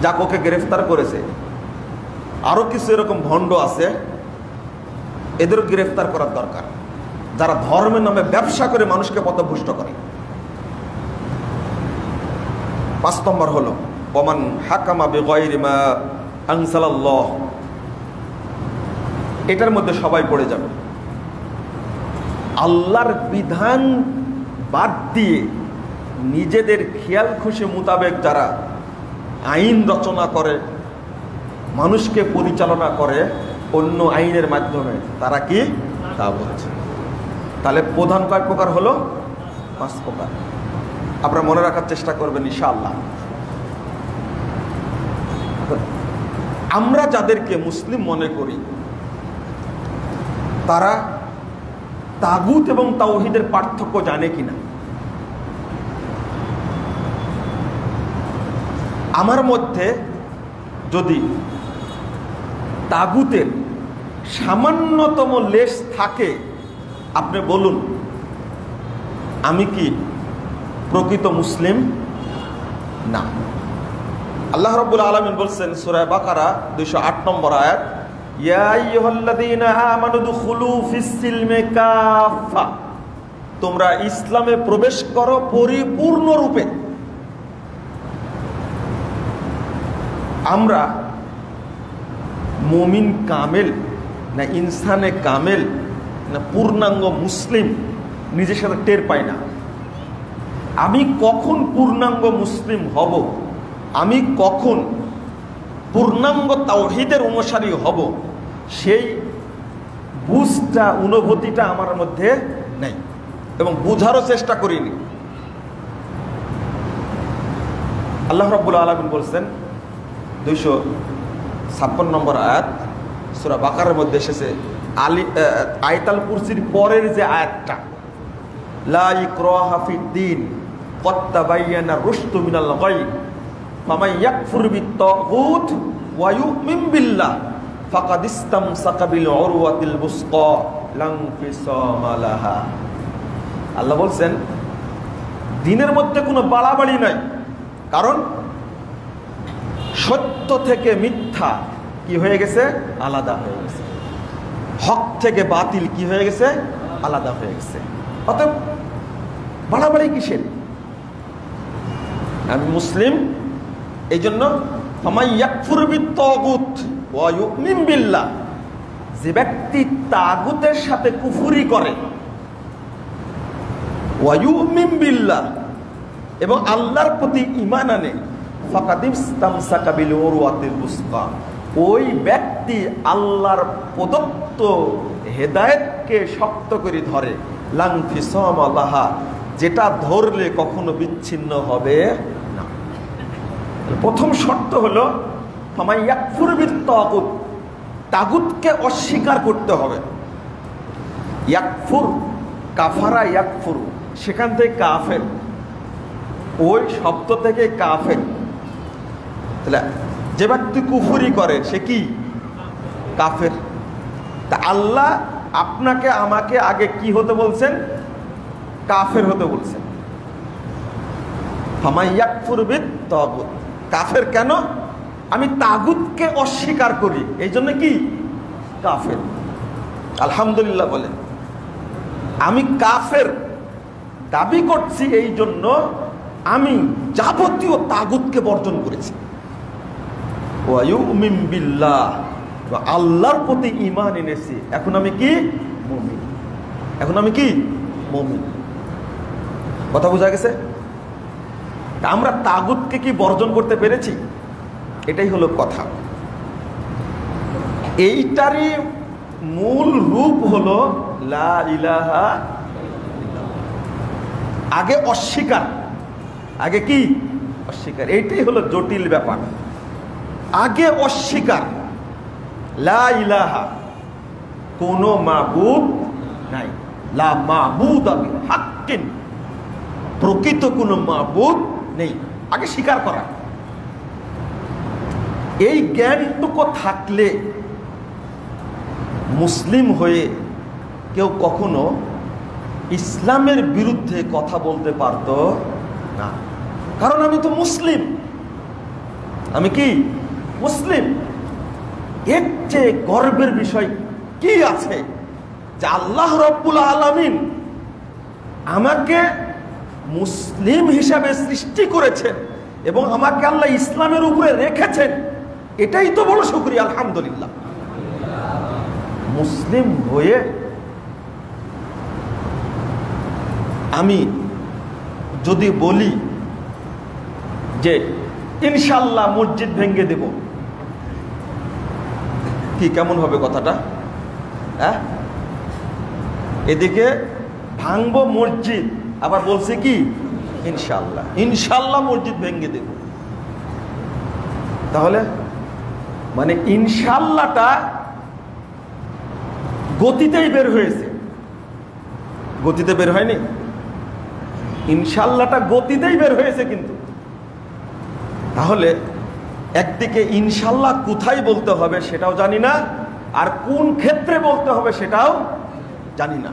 যাক, ওকে গ্রেফতার করেছে। আরো কিছু এরকম ভণ্ড আছে, এদেরও গ্রেফতার করার দরকার, যারা ধর্মের নামে ব্যবসা করে মানুষকে পথভ্রষ্ট করে। 5 নম্বর হলো ওমান হাকামা বিগাইরি মা আনজালাল্লাহ। এটার মধ্যে সবাই পড়ে যাবে। আল্লাহর বিধান বাদ দিয়ে নিজেদের খেয়াল খুশি মোতাবেক যারা আইন রচনা করে, মানুষকে পরিচালনা করে অন্য আইনের মাধ্যমে, তারা কি তাগুত। তাহলে প্রধান কয় প্রকার হলো? 5 প্রকার। আপনারা মনে রাখার চেষ্টা করবেন ইনশাআল্লাহ। আমরা যাদেরকে মুসলিম মনে করি, তারা তাগুত এবং তাওহীদের পার্থক্য জানে কিনা? আমার মধ্যে যদি তাগুতের সামান্যতম লেশ থাকে, আপনি বলুন আমি কি প্রকৃত মুসলিম? না। আল্লাহ রাব্বুল আলামিন বলছেন সূরা বাকারা 208 নম্বর আয়াত, ইয়া আইয়ুহাল্লাযীনা আমানু দুখুলু ফিস-সিলমি কাফা, তোমরা ইসলামে প্রবেশ করো পরিপূর্ণ রূপে। আমরা মুমিন কামেল না ইনসানে কামেল না পূর্ণাঙ্গ মুসলিম নিজের সাথে টের পাই না। আমি কখন পূর্ণাঙ্গ মুসলিম হব, আমি কখন পূর্ণাঙ্গ তাওহীদের অনুসারী হব, সেই বুঝটা, অনুভূতিটা আমার মধ্যে নেই এবং বুঝারও চেষ্টা করিনি। আল্লাহ রাব্বুল আলামিন বলছেন 256 নম্বর আয়াত সূরা বাকারার মধ্যে এসেছে, আয়াতুল কুরসির পরের যে আয়াতটা, লা ইকরাহা ফিদ্দীন ক্বাদ তাবায়্যানা রুশদু মিনাল গাই ফামান ইয়াকফুর বিত-তাগুত ওয়া ইউমিন বিল্লাহ ফাকাদ ইসতামসাকা বিল উরওয়াতিল বুসকা লা ইনফিসামা লাহা। আল্লাহ বলছেন দ্বীনের মধ্যে কোনো বাড়াবাড়ি নাই, কারণ সত্য থেকে মিথ্যা কি হয়ে গেছে? আলাদা হয়ে গেছে। হক থেকে বাতিল কি হয়ে গেছে? আলাদা হয়ে গেছে। অতএব বাড়াবাড়ি কিসের? আমি মুসলিম, এই জন্য ফামান ইয়াকফুর বিত-তাগুত ওয়া ইউমিন বিল্লাহ, যে ব্যক্তি তাগুতের সাথে কুফরি করে, ওয়া ইউমিন বিল্লাহ, এবং আল্লাহর প্রতি ঈমান আনে, ফাকাদ ইসতামসাকা বিল উরওয়াতিল বুসকা, ওই ব্যক্তি আল্লাহর প্রদত্ত হেদায়েতকে শক্ত করে ধরে, লা ইনফিসামা লাহা, যেটা ধরলে কখনো বিচ্ছিন্ন হবে না। প্রথম শর্ত হলো ফামান ইয়াকফুর বিত-তাগুত, তাগুতকে অস্বীকার করতে হবে। ইয়াকফুর, কাফারা ইয়াকফুর, সেখান থেকে কাফের, ওই শব্দ থেকে কাফের। তাহলে যে ব্যক্তি কুফরি করে সে কি? কাফের। তা আল্লাহ আপনাকে আমাকে আগে কি হতে বলছেন? কাফের হতে বলছেন। ফামান ইয়াকফুর বিত-তাগুত, কাফের কেন? আমি তাগুতকে অস্বীকার করি, এই জন্য কি কাফের। আলহামদুলিল্লাহ বলেন, আমি কাফের দাবি করছি, এই জন্য আমি যাবতীয় তাগুতকে বর্জন করেছি। ওয়া ইউমিন বিল্লাহ, আল্লাহর প্রতি ঈমান এনেছি, এখন আমি কি? মুমিন। এখন আমি কি? মুমিন। কথা বোঝা গেছে? আমরা তাগুতকে কি বর্জন করতে পেরেছি? এটাই হলো কথা। এইটারই মূল রূপ হলো লা ইলাহা ইল্লাল্লাহ। আগে অস্বীকার, আগে কি অস্বীকার, এইটাই হলো জটিল ব্যাপার। আগে অস্বীকার, লা ইলাহা, কোনো মাবুদ নাই, লা মাবুদা বিহাক্কিন, প্রকৃত কোনো মাবুদ নেই, আগে স্বীকার করা। এই জ্ঞানটুকু থাকলে মুসলিম হয়ে কেউ কখনো ইসলামের বিরুদ্ধে কথা বলতে পারত না। কারণ আমি তো মুসলিম, আমি কি মুসলিম। এর চেয়ে গর্বের বিষয় কি আছে যে আল্লাহ রব্বুল আলামিন আমাকে মুসলিম হিসাবে সৃষ্টি করেছেন এবং আমাকে আল্লাহ ইসলামের উপরে রেখেছেন। এটাই তো বড় শুকরিয়া, আলহামদুলিল্লাহ। মুসলিম হয়ে আমি যদি বলি যে ইনশাল্লাহ মসজিদ ভেঙে দেব, কি কেমন হবে কথাটা? হ্যাঁ, এদিকে ভাঙবো মসজিদ, আবার বলছে কি ইনশাল্লাহ, ইনশাল্লাহ মসজিদ ভেঙে দেব। তাহলে মানে ইনশাল্লাহটা গতিতেই বের হয়েছে, গতিতে বের হয়নি। ইনশাল্লাহটা গতিতেই বের হয়েছে। কিন্তু তাহলে একদিকে ইনশাল্লাহ কোথায় বলতে হবে সেটাও জানি না, আর কোন ক্ষেত্রে বলতে হবে সেটাও জানি না।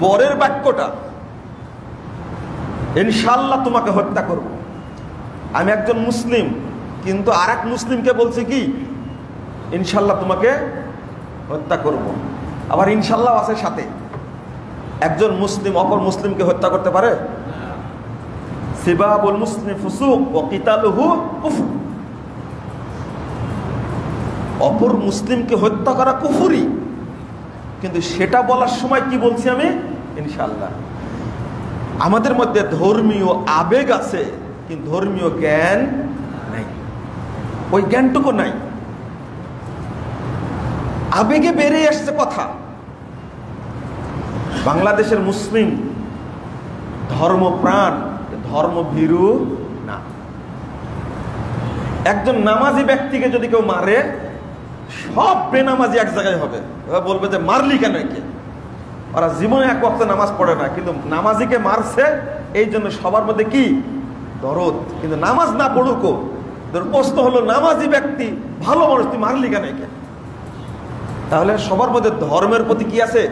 পরের বাক্যটা ইনশাল্লাহ তোমাকে হত্যা করব, আমি একজন মুসলিম, কিন্তু আর এক মুসলিমকে বলছি কি ইনশাল্লাহ তোমাকে হত্যা করব। আবার ইনশাল্লাহ আছে সাথে। একজন মুসলিম অপর মুসলিমকে হত্যা করতে পারে? সিবাবুল মুসলিম ফুসুক ওয়া কিতালুহু কুফর। অপর মুসলিমকে হত্যা করা কুফরি, কিন্তু সেটা বলার সময় কি বলছি আমি ইনশাল্লাহ। আমাদের মধ্যে ধর্মীয় আবেগ আছে কিন্তু ধর্মীয় জ্ঞান নাই, ওই জ্ঞানটুকু নাই। আবেগে বেরিয়ে আসছে কথা। বাংলাদেশের মুসলিম ধর্মপ্রাণ, ধর্মভীরু না। একজন নামাজি ব্যক্তিকে যদি কেউ মারে, সব বেনামাজি এক জায়গায় হবে, বলবে যে মারলি কেন একে? ওরা জীবনে এক ওয়াক্ত নামাজ পড়ে না, কিন্তু নামাজিকে মারছে এই জন্য সবার মধ্যে কি দরদ। কিন্তু নামাজ না পড়ুক, প্রশ্ন হলো নামাজি ব্যক্তি ভালো মানুষ, তুই মারলি কেন একে? তাহলে সবার মধ্যে ধর্মের প্রতি কি আছে?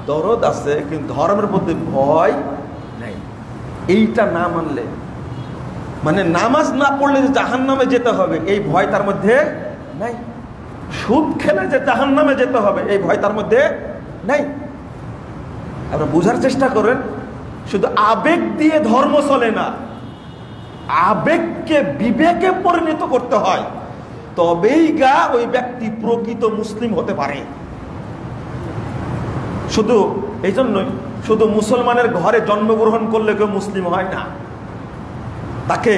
দরদ আছে, কিন্তু ধর্মের প্রতি ভয় নাই। এইটা না মানলে, মানে নামাজ না পড়লে যে জাহান্নামে যেতে হবে এই ভয় তার মধ্যে নাই। সুদ খেলে যে জাহান্নামে যেতে হবে এই ভয় তার মধ্যে নাই। আপনারা বোঝার চেষ্টা করেন, শুধু আবেগ দিয়ে ধর্ম চলে না, আবেগকে বিবেকে পরিণত করতে হয়, তবেই গা ওই ব্যক্তি প্রকৃত মুসলিম হতে পারে। শুধু এই জন্যই শুধু মুসলমানের ঘরে জন্মগ্রহণ করলে কেউ মুসলিম হয় না, তাকে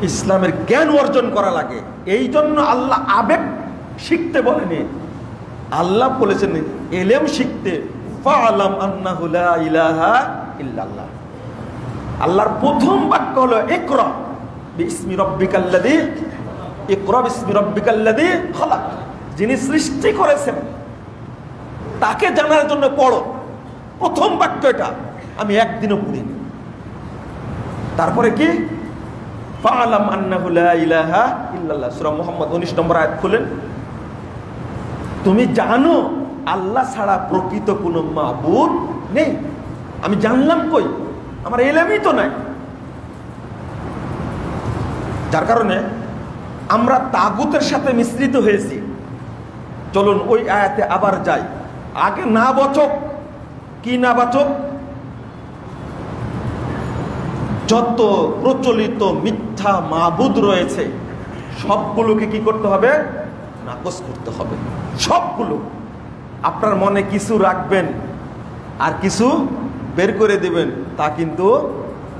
ইসলামের জ্ঞান অর্জন করা লাগে। এই জন্য আল্লাহ আবেগ শিখতে বলেনি, আল্লাহ বলেছেন ইলম শিখতে, ফাআলাম আন্নাহু লা ইলাহা ইল্লাল্লাহ। আল্লাহর প্রথম বাক্য হলো ইকরা বিসমি রাব্বিকাল্লাযী, ইকরা বিসমি রাব্বিকাল্লাযী খালাক। যিনি সৃষ্টি করেছেন তাকে জানার জন্য পড়ো। প্রথম বাক্য এটা, আমি একদিনও পড়িনি। তারপরে কি? ফাআলাম আন্নাহু লা ইলাহা ইল্লাল্লাহ। সূরা মুহাম্মদ 19 নম্বর আয়াত খুলেন। তুমি জানো আল্লাহ ছাড়া প্রকৃত কোনো মাবুদ নেই। আমি জানলাম কই? আমার ইলমই তো নাই। যার কারণে আমরা তাগুতের সাথে মিশ্রিত হয়েছি। চলুন ওই আয়াতে আবার যাই। আগে না বচক, কি না বাচক? যত প্রচলিত মিথ্যা মাবুদ রয়েছে সবগুলোকে কি করতে হবে? নাকচ করতে হবে। সবগুলো। আপনার মনে কিছু রাখবেন আর কিছু বের করে দিবেন, তা কিন্তু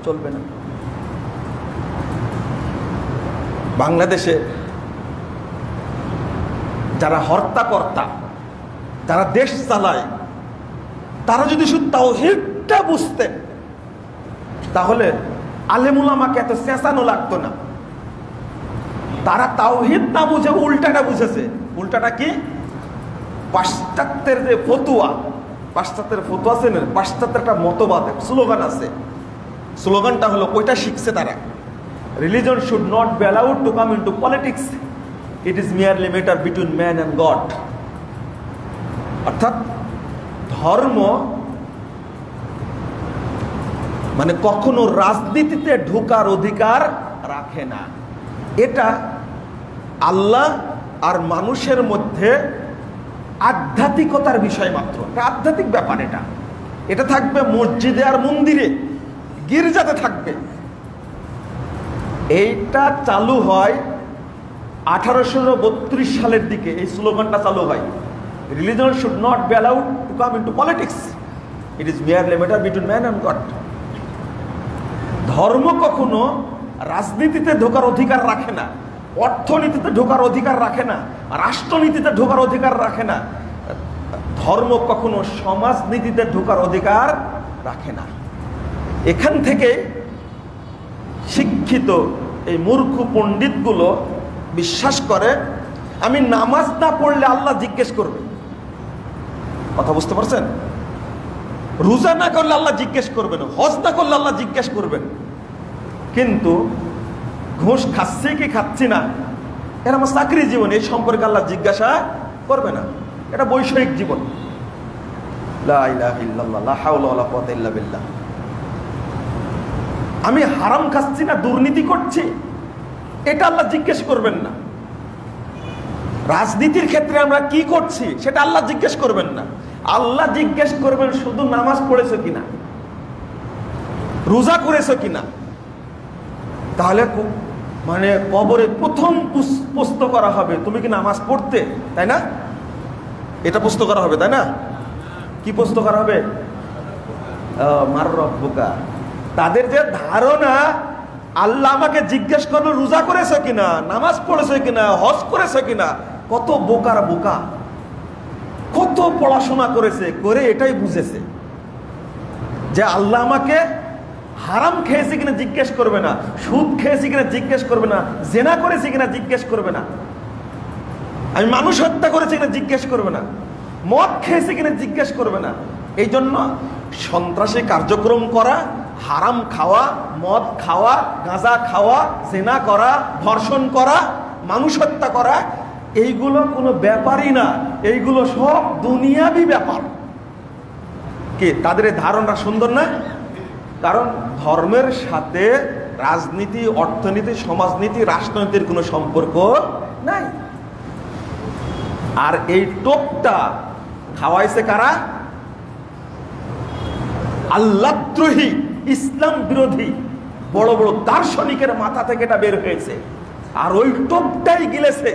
চলবে না। বাংলাদেশে যারা হর্তাকর্তা, যারা দেশ চালায়, তারা যদি শুধু তাওহীদটা বুঝতেন তাহলে আলেমুলামাকে এত চেঁচানো লাগতো না। তারা তাওহীদ না বুঝে উল্টাটা বুঝেছে। উল্টাটা কি? পাশ্চাত্যের যে ফতুয়া, পাশ্চাত্যের ফতুয়া আছে না, পাশ্চাত্যের একটা মতবাদ, স্লোগান আছে। স্লোগানটা হলো, ওইটা শিখছে তারা, religion should not be allowed to come into politics, it is merely matter between man and God. অর্থাৎ ধর্ম মানে কখনো রাজনীতিতে ঢোকার অধিকার রাখে না। এটা আল্লাহ আর মানুষের মধ্যে আধ্যাত্মিকতার বিষয় মাত্র, আধ্যাত্মিক ব্যাপার। এটা থাকবে মসজিদে আর মন্দিরে, গির্জাতে থাকবে। এইটা চালু হয় 1832 সালের দিকে, এই স্লোগানটা চালু হয়, religion should not be allowed to come into politics, it is merely matter between man and God. ধর্ম কখনো রাজনীতিতে ঢোকার অধিকার রাখে না, অর্থনীতিতে ঢোকার অধিকার রাখে না, রাষ্ট্রনীতিতে ঢোকার অধিকার রাখে না। ধর্ম কখনো সমাজনীতিতে ঢোকার অধিকার রাখে না। এখান থেকে শিক্ষিত এই মূর্খ পণ্ডিতগুলো বিশ্বাস করে, আমি নামাজ না পড়লে আল্লাহ জিজ্ঞেস করবে। কথা বুঝতে পারছেন? রোজা না করলে আল্লাহ জিজ্ঞেস করবেন, হজ না করলে আল্লাহ জিজ্ঞেস করবেন। কিন্তু ঘুষ খাচ্ছি কি খাচ্ছি না, এটা আমার চাকরি জীবন, এই সম্পর্কে আল্লাহ জিজ্ঞাসা করবে না। এটা বৈষয়িক জীবন। লা ইলাহা ইল্লাল্লাহ, লা হাওলা ওয়ালা কুওয়াতা ইল্লা বিল্লাহ। আমি হারাম খাচ্ছি না, দুর্নীতি করছি, এটা আল্লাহ জিজ্ঞেস করবেন না। রাজনীতির ক্ষেত্রে আমরা কি করছি সেটা আল্লাহ জিজ্ঞেস করবেন না। আল্লাহ জিজ্ঞেস করবেন শুধু নামাজ পড়েছো কিনা, রোজা করেছো কিনা। তাহলে মানে কবরে প্রথম প্রশ্ন করা হবে, তুমি কি নামাজ পড়তে, তাই না? এটা প্রশ্ন করা হবে, তাই না? কি প্রশ্ন করা হবে? মার রব্বুকা। তাদের যে ধারণা, আল্লাহ আমাকে জিজ্ঞেস করলো রোজা করেছো কিনা, নামাজ পড়েছো কিনা, হজ করেছো কিনা। কত বোকার বোকা, কত পড়াশোনা করেছে, করে এটাই বুঝেছে যে আল্লাহ আমাকে হারাম খেয়েছি কিনা জিজ্ঞেস করবে না, সুদ খেয়েছি কিনা জিজ্ঞেস করবে না, জেনা করেছি কিনা জিজ্ঞেস করবে না, আমি মানুষ হত্যা করেছি কিনা জিজ্ঞেস করবে না, মদ খেয়েছি কিনা জিজ্ঞেস করবে না। এই জন্য সন্ত্রাসী কার্যক্রম করা, হারাম খাওয়া, মদ খাওয়া, গাঁজা খাওয়া, জেনা করা, ধর্ষণ করা, মানুষ হত্যা করা, এইগুলো কোনো ব্যাপারই না, এইগুলো সব দুনিয়াবি ব্যাপার। কি তাদের ধারণা সুন্দর না? কারণ ধর্মের সাথে রাজনীতি, অর্থনীতি, সমাজনীতি, রাষ্ট্রনীতির কোনো সম্পর্ক নাই। আর এই টোপটা খাওয়াইছে কারা? আল্লাহদ্রোহী, ইসলাম বিরোধী বড় বড় দার্শনিকের মাথা থেকে এটা বের হয়েছে। আর ওই টোপটাই গিলেছে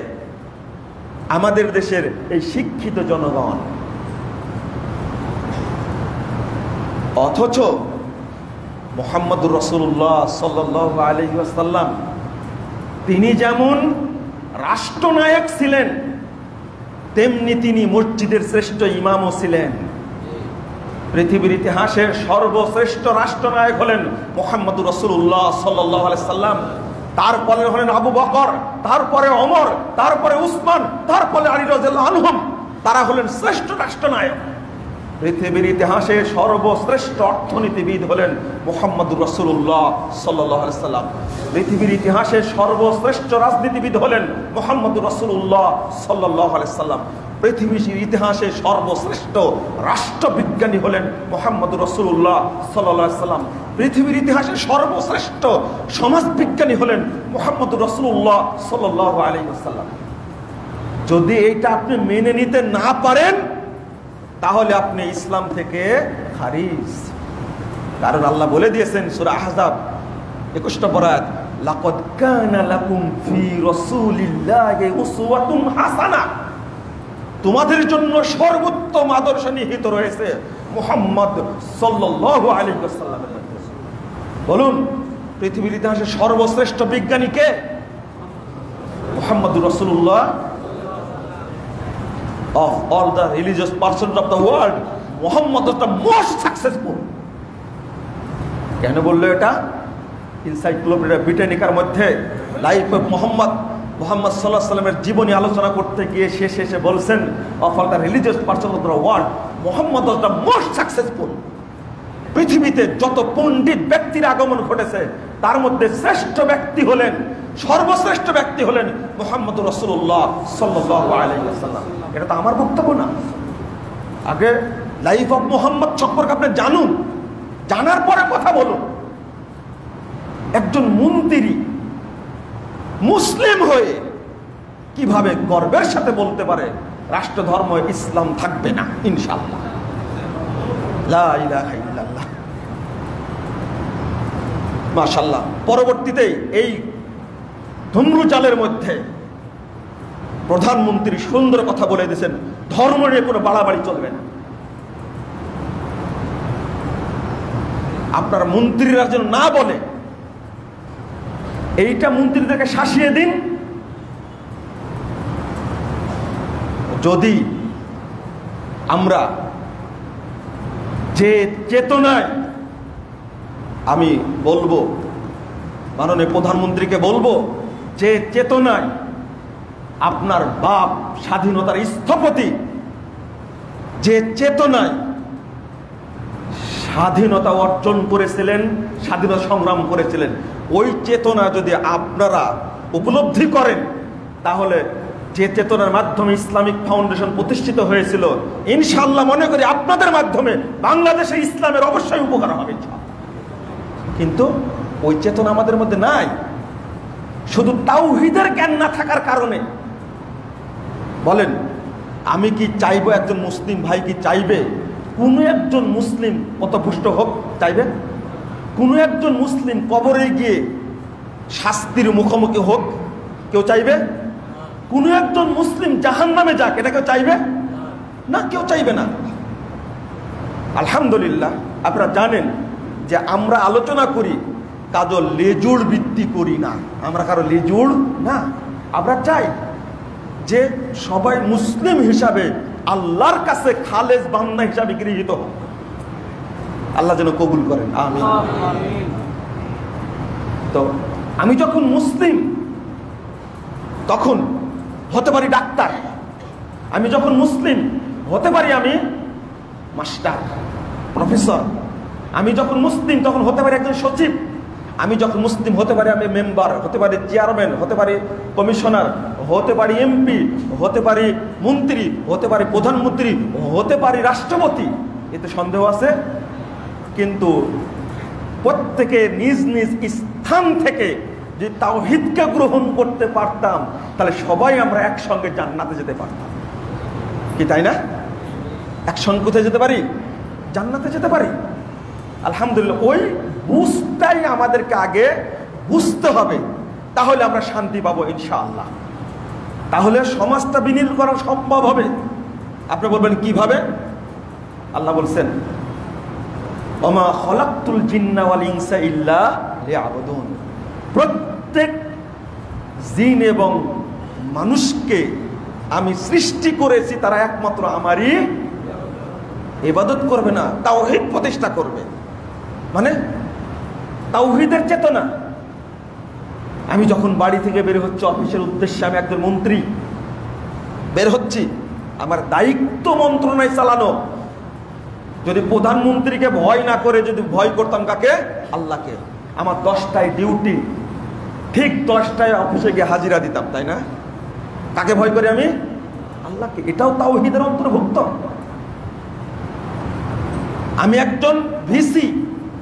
আমাদের দেশের এই শিক্ষিত জনগণ। অথচ মুহাম্মদুর রাসূলুল্লাহ সাল্লাল্লাহু আলাইহি ওয়াসাল্লাম তিনি যেমন রাষ্ট্রনায়ক ছিলেন, তেমনি তিনি মসজিদের শ্রেষ্ঠ ইমামও ছিলেন। পৃথিবীর ইতিহাসের সর্বশ্রেষ্ঠ রাষ্ট্রনায়ক হলেন মুহাম্মদুর রাসূলুল্লাহ সাল্লাল্লাহু আলাইহি ওয়াসাল্লাম, তারপরে হলেন আবু বকর, তারপরে ওমর, তারপরে উসমান, তারপরে আলী রাদিয়াল্লাহু আনহুম। তারা হলেন শ্রেষ্ঠ রাষ্ট্রনায়ক। পৃথিবীর ইতিহাসে সর্বশ্রেষ্ঠ অর্থনীতিবিদ হলেন মুহাম্মদুর রাসূলুল্লাহ সাল্লাল্লাহু আলাইহি ওয়াসাল্লাম। পৃথিবীর ইতিহাসে সর্বশ্রেষ্ঠ রাজনীতিবিদ হলেন মুহাম্মদুর রাসূলুল্লাহ সাল্লাল্লাহু আলাইহি ওয়াসাল্লাম। পৃথিবীর ইতিহাসে সর্বশ্রেষ্ঠ রাষ্ট্রবিজ্ঞানী হলেন মুহাম্মদুর রাসূলুল্লাহ সাল্লাল্লাহু আলাইহি ওয়াসাল্লাম। পৃথিবীর ইতিহাসে সর্বশ্রেষ্ঠ সমাজবিজ্ঞানী হলেন মুহাম্মদুর রাসূলুল্লাহ সাল্লাল্লাহু আলাইহি ওয়াসাল্লাম। যদি এইটা আপনি মেনে নিতে না পারেন তাহলে আপনি ইসলাম থেকে খারিজ। কারণ আল্লাহ বলে দিয়েছেন সূরা আহজাব 21 নম্বর আয়াত, লাকাদ কানা লাকুম ফি রাসূলিল্লাহি উসওয়াতুন হাসানাহ। তোমাদের জন্য সর্বোত্তম আদর্শ নিহিত রয়েছে মুহাম্মদ সাল্লাল্লাহু আলাইহি ওয়াসাল্লামের মধ্যে। বলুন, পৃথিবীর ইতিহাসে সর্বশ্রেষ্ঠ বিজ্ঞানী কে? মুহাম্মদুর রাসূলুল্লাহ। Of all the religious persons of the world, Muhammad was the most successful. কেন বললো এটা? এনসাইক্লোপিডিয়া ব্রিটানিকার মধ্যে লাইফ অফ মুহাম্মদ সাল্লাল্লাহু আলাইহি ওয়াসাল্লামের জীবনী আলোচনা করতে গিয়ে শেষে বলছেন, of all the religious persons of the world, Muhammad was the most successful. পৃথিবীতে যত পণ্ডিত ব্যক্তির আগমন ঘটেছে তার মধ্যে শ্রেষ্ঠ ব্যক্তি হলেন, সর্বশ্রেষ্ঠ ব্যক্তি হলেন মুহাম্মদুর রাসূলুল্লাহ সাল্লাল্লাহু আলাইহি ওয়াসাল্লাম। এটা তো আমার বক্তব্য না। আগে লাইফ অফ মুহাম্মদ সম্পর্কে আপনি জানুন, জানার পরে কথা বলুন। একজন মন্ত্রী মুসলিম হয়ে কিভাবে গর্বের সাথে বলতে পারে রাষ্ট্র ধর্ম ইসলাম থাকবে না ইনশাআল্লাহ? লা ইলাহা ইল্লাল্লাহ। মাশাআল্লাহ। পরবর্তীতে এই ধুমরুজালের মধ্যে প্রধানমন্ত্রী সুন্দর কথা বলে দিয়েছেন, ধর্ম নিয়ে কোনো বাড়াবাড়ি চলবে না। আপনার মন্ত্রীরা যেন না বলে, এইটা মন্ত্রীদেরকে শাসিয়ে দিন। যদি আমরা যে চেতনায়, আমি বলবো মাননীয় প্রধানমন্ত্রীকে বলবো, যে চেতনায় আপনার বাপ স্বাধীনতার স্থপতি, যে চেতনায় স্বাধীনতা অর্জন করেছিলেন, স্বাধীনতা সংগ্রাম করেছিলেন, ওই চেতনা যদি আপনারা উপলব্ধি করেন, তাহলে যে চেতনার মাধ্যমে ইসলামিক ফাউন্ডেশন প্রতিষ্ঠিত হয়েছিল, ইনশাআল্লাহ মনে করি আপনাদের মাধ্যমে বাংলাদেশে ইসলামের অবশ্যই উপকার হবে। কিন্তু ওই চেতনা আমাদের মধ্যে নাই। শুধু তাওহীদের জ্ঞান না থাকার কারণে। বলেন, আমি কি চাইবো একজন মুসলিম ভাই কি চাইবে কোন একজন মুসলিম পথভ্রষ্ট হোক? চাইবে? কোন একজন মুসলিম কবরে গিয়ে শাস্তির মুখোমুখি হোক? কেউ চাইবে? কোন একজন মুসলিম জাহান্নামে যাক, এটা কেউ চাইবে না? কেউ চাইবে না। আলহামদুলিল্লাহ, আপনারা জানেন যে আমরা আলোচনা করি, কাজো লেজুড় বৃত্তি করি না। আমরা কারো লেজুড় না। আমরা চাই যে সবাই মুসলিম হিসাবে আল্লাহর কাছে খালেস বান্দা হিসাবে গৃহীত হোক। আল্লাহ যেন কবুল করেন, আমিন। তো আমি যখন মুসলিম তখন হতে পারি ডাক্তার, আমি যখন মুসলিম হতে পারি আমি মাস্টার, প্রফেসর, আমি যখন মুসলিম তখন হতে পারি একজন সচিব, আমি যখন মুসলিম হতে পারি আমি মেম্বার, হতে পারি চেয়ারম্যান, হতে পারি কমিশনার, হতে পারি এমপি, হতে পারি মন্ত্রী, হতে পারি প্রধানমন্ত্রী, হতে পারি রাষ্ট্রপতি। এতে সন্দেহ আছে? কিন্তু প্রত্যেকে নিজ নিজ স্থান থেকে যদি তাওহীদকে গ্রহণ করতে পারতাম, তাহলে সবাই আমরা একসঙ্গে জান্নাতে যেতে পারতাম। কি তাই না? একসঙ্গে কোথায় যেতে পারি? জান্নাতে যেতে পারি। আলহামদুলিল্লাহ, ওই বুঝটাই আমাদেরকে আগে বুঝতে হবে, তাহলে আমরা শান্তি পাবো ইনশাআল্লাহ। তাহলে সমাজটা বিলীন করা সম্ভব হবে। আপনি বলবেন কিভাবে? আল্লাহ বলছেন, ওমা খলাকতুল জিন্না ওয়াল ইনসা ইল্লা লিয়াবুদুন। প্রত্যেক জিন এবং মানুষকে আমি সৃষ্টি করেছি, তারা একমাত্র আমারই ইবাদত করবে না, তাওহীদ প্রতিষ্ঠা করবে। মানে তাওহীদের চেতনা। আমি যখন বাড়ি থেকে বের হচ্ছি অফিসের উদ্দেশ্যে, আমি একজন মন্ত্রী বের হচ্ছি, আমার দায়িত্ব মন্ত্রণায় চালানো। যদি প্রধানমন্ত্রীকে ভয় না করে যদি ভয় করতাম কাকে? আল্লাহকে। আমার 10টায় ডিউটি, ঠিক 10টায় অফিসে গিয়ে হাজিরা দিতাম, তাই না? কাকে ভয় করি আমি? আল্লাহকে। এটাও তাওহীদের অন্তর্ভুক্ত। আমি একজন ভিসি,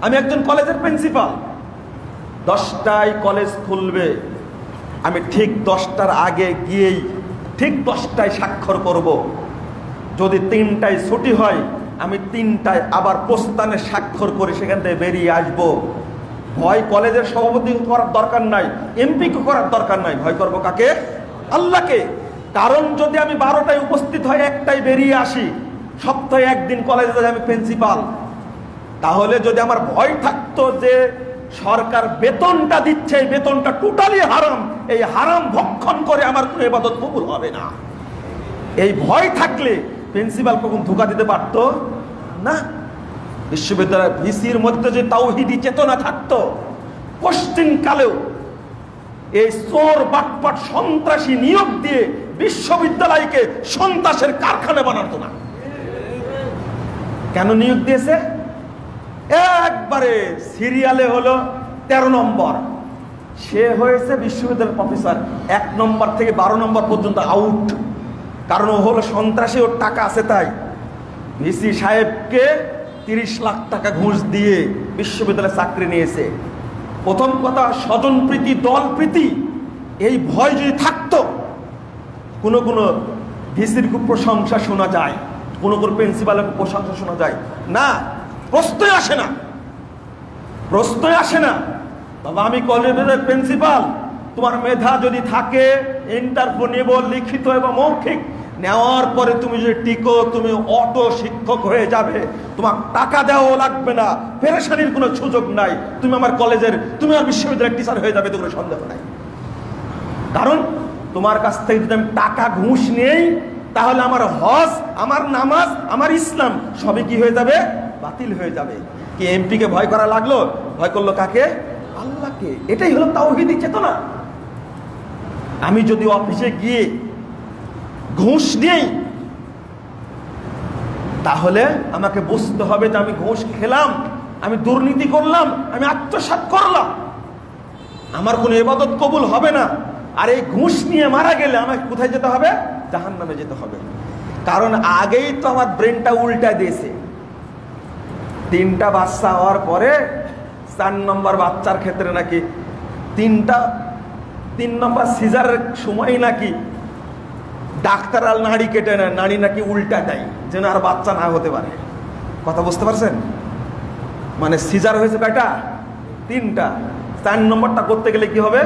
আমি একজন কলেজের প্রিন্সিপাল, 10টায় কলেজ খুলবে, আমি ঠিক 10টার আগে গিয়েই ঠিক 10টায় স্বাক্ষর করব। যদি 3টায় ছুটি হয়, আমি 3টায় আবার প্রস্থানে স্বাক্ষর করে সেখান থেকে বেরিয়ে আসবো। ভয় কলেজের সভাপতি করার দরকার নাই, এমপি কে করার দরকার নাই, ভয় করবো কাকে? আল্লাহকে। কারণ যদি আমি 12টায় উপস্থিত হয়ে 1টায় বেরিয়ে আসি, সপ্তাহে একদিন কলেজে যাই আমি প্রিন্সিপাল, তাহলে যদি আমার ভয় থাকতো যে সরকার বেতনটা দিচ্ছে, এই বেতনটা টোটালি হারাম, এই হারাম ভক্ষণ করে আমার কোনো ইবাদত কবুল হবে না, এই ভয় থাকলে প্রিন্সিপাল কখন ধোঁকা দিতে পারতো না। বিশ্ববিদ্যালয়ের ভিসির মধ্যে যে তাওহীদি চেতনা থাকতো, পশ্চিম কালেও এই চোর বাটপাট সন্ত্রাসী নিয়োগ দিয়ে বিশ্ববিদ্যালয়কে সন্ত্রাসের কারখানা বানাতো না। কেন নিয়োগ দিয়েছে? একবারে সিরিয়ালে হলো 13 নম্বর, সে হয়েছে বিশ্ববিদ্যালয়ের প্রফেসর, 1 নম্বর থেকে 12 নম্বর পর্যন্ত আউট। কারণ ও হলো সন্ত্রাসী, ওর টাকা আছে তাই। ভিসি সাহেবকে 30 লাখ টাকা ঘুষ দিয়ে বিশ্ববিদ্যালয়ে চাকরি নিয়েছে। প্রথম কথা, স্বজনপ্রীতি, দলপ্রীতি, এই ভয় যদি থাকতো, কোনো কোনো ভিসির খুব প্রশংসা শোনা যায়, কোনো কোনো প্রিন্সিপালের খুব প্রশংসা শোনা যায় না, প্রশ্নই আসে না, প্রশ্নই আসে না। বাবা আমি কলেজের প্রিন্সিপাল, তোমার মেধা যদি থাকে ইন্টারভিউ নেব, লিখিত এবং মৌখিক, নেওয়ার পরে তুমি যদি টিকো তুমি অটো শিক্ষক হয়ে যাবে, তোমার টাকা দেওয়া লাগবে না, পেরেশানির কোনো সুযোগ নাই, তুমি আমার কলেজের, তুমি আমার বিশ্ববিদ্যালয়ের টিচার হয়ে যাবে, তো কোনো সন্দেহ নাই। কারণ তোমার কাছ থেকে যদি আমি টাকা ঘুষ নেই, তাহলে আমার হজ, আমার নামাজ, আমার ইসলাম সবই কি হয়ে যাবে? বাতিল হয়ে যাবে। কি এমপিকে ভয় করা লাগলো? ভয় করলো কাকে? আল্লাহকে। এটাই হলো তাওহীদি চেতনা। আমি যদি অফিসে গিয়ে ঘুষ নেই, তাহলে আমাকে বুঝতে হবে যে আমি ঘুষ খেলাম, আমি দুর্নীতি করলাম, আমি আত্মসাৎ করলাম, আমার কোনো ইবাদত কবুল হবে না। আর এই ঘুষ নিয়ে মারা গেলে আমাকে কোথায় যেতে হবে? জাহান্নামে যেতে হবে। কারণ আগেই তো আমার ব্রেনটা উল্টা দিয়েছে। 3টা বাচ্চা হওয়ার পরে 4 নম্বর বাচ্চার ক্ষেত্রে নাকি 3 নম্বর সিজারের সময় নাকি ডাক্তার আর নাড়ি কেটে নেয়, নাড়ি নাকি উল্টা দেয় যেন আর বাচ্চা না হতে পারে। কথা বুঝতে পারছেন? মানে সিজার হয়েছে কয়টা? 3টা। 4 নম্বরটা করতে গেলে কি হবে?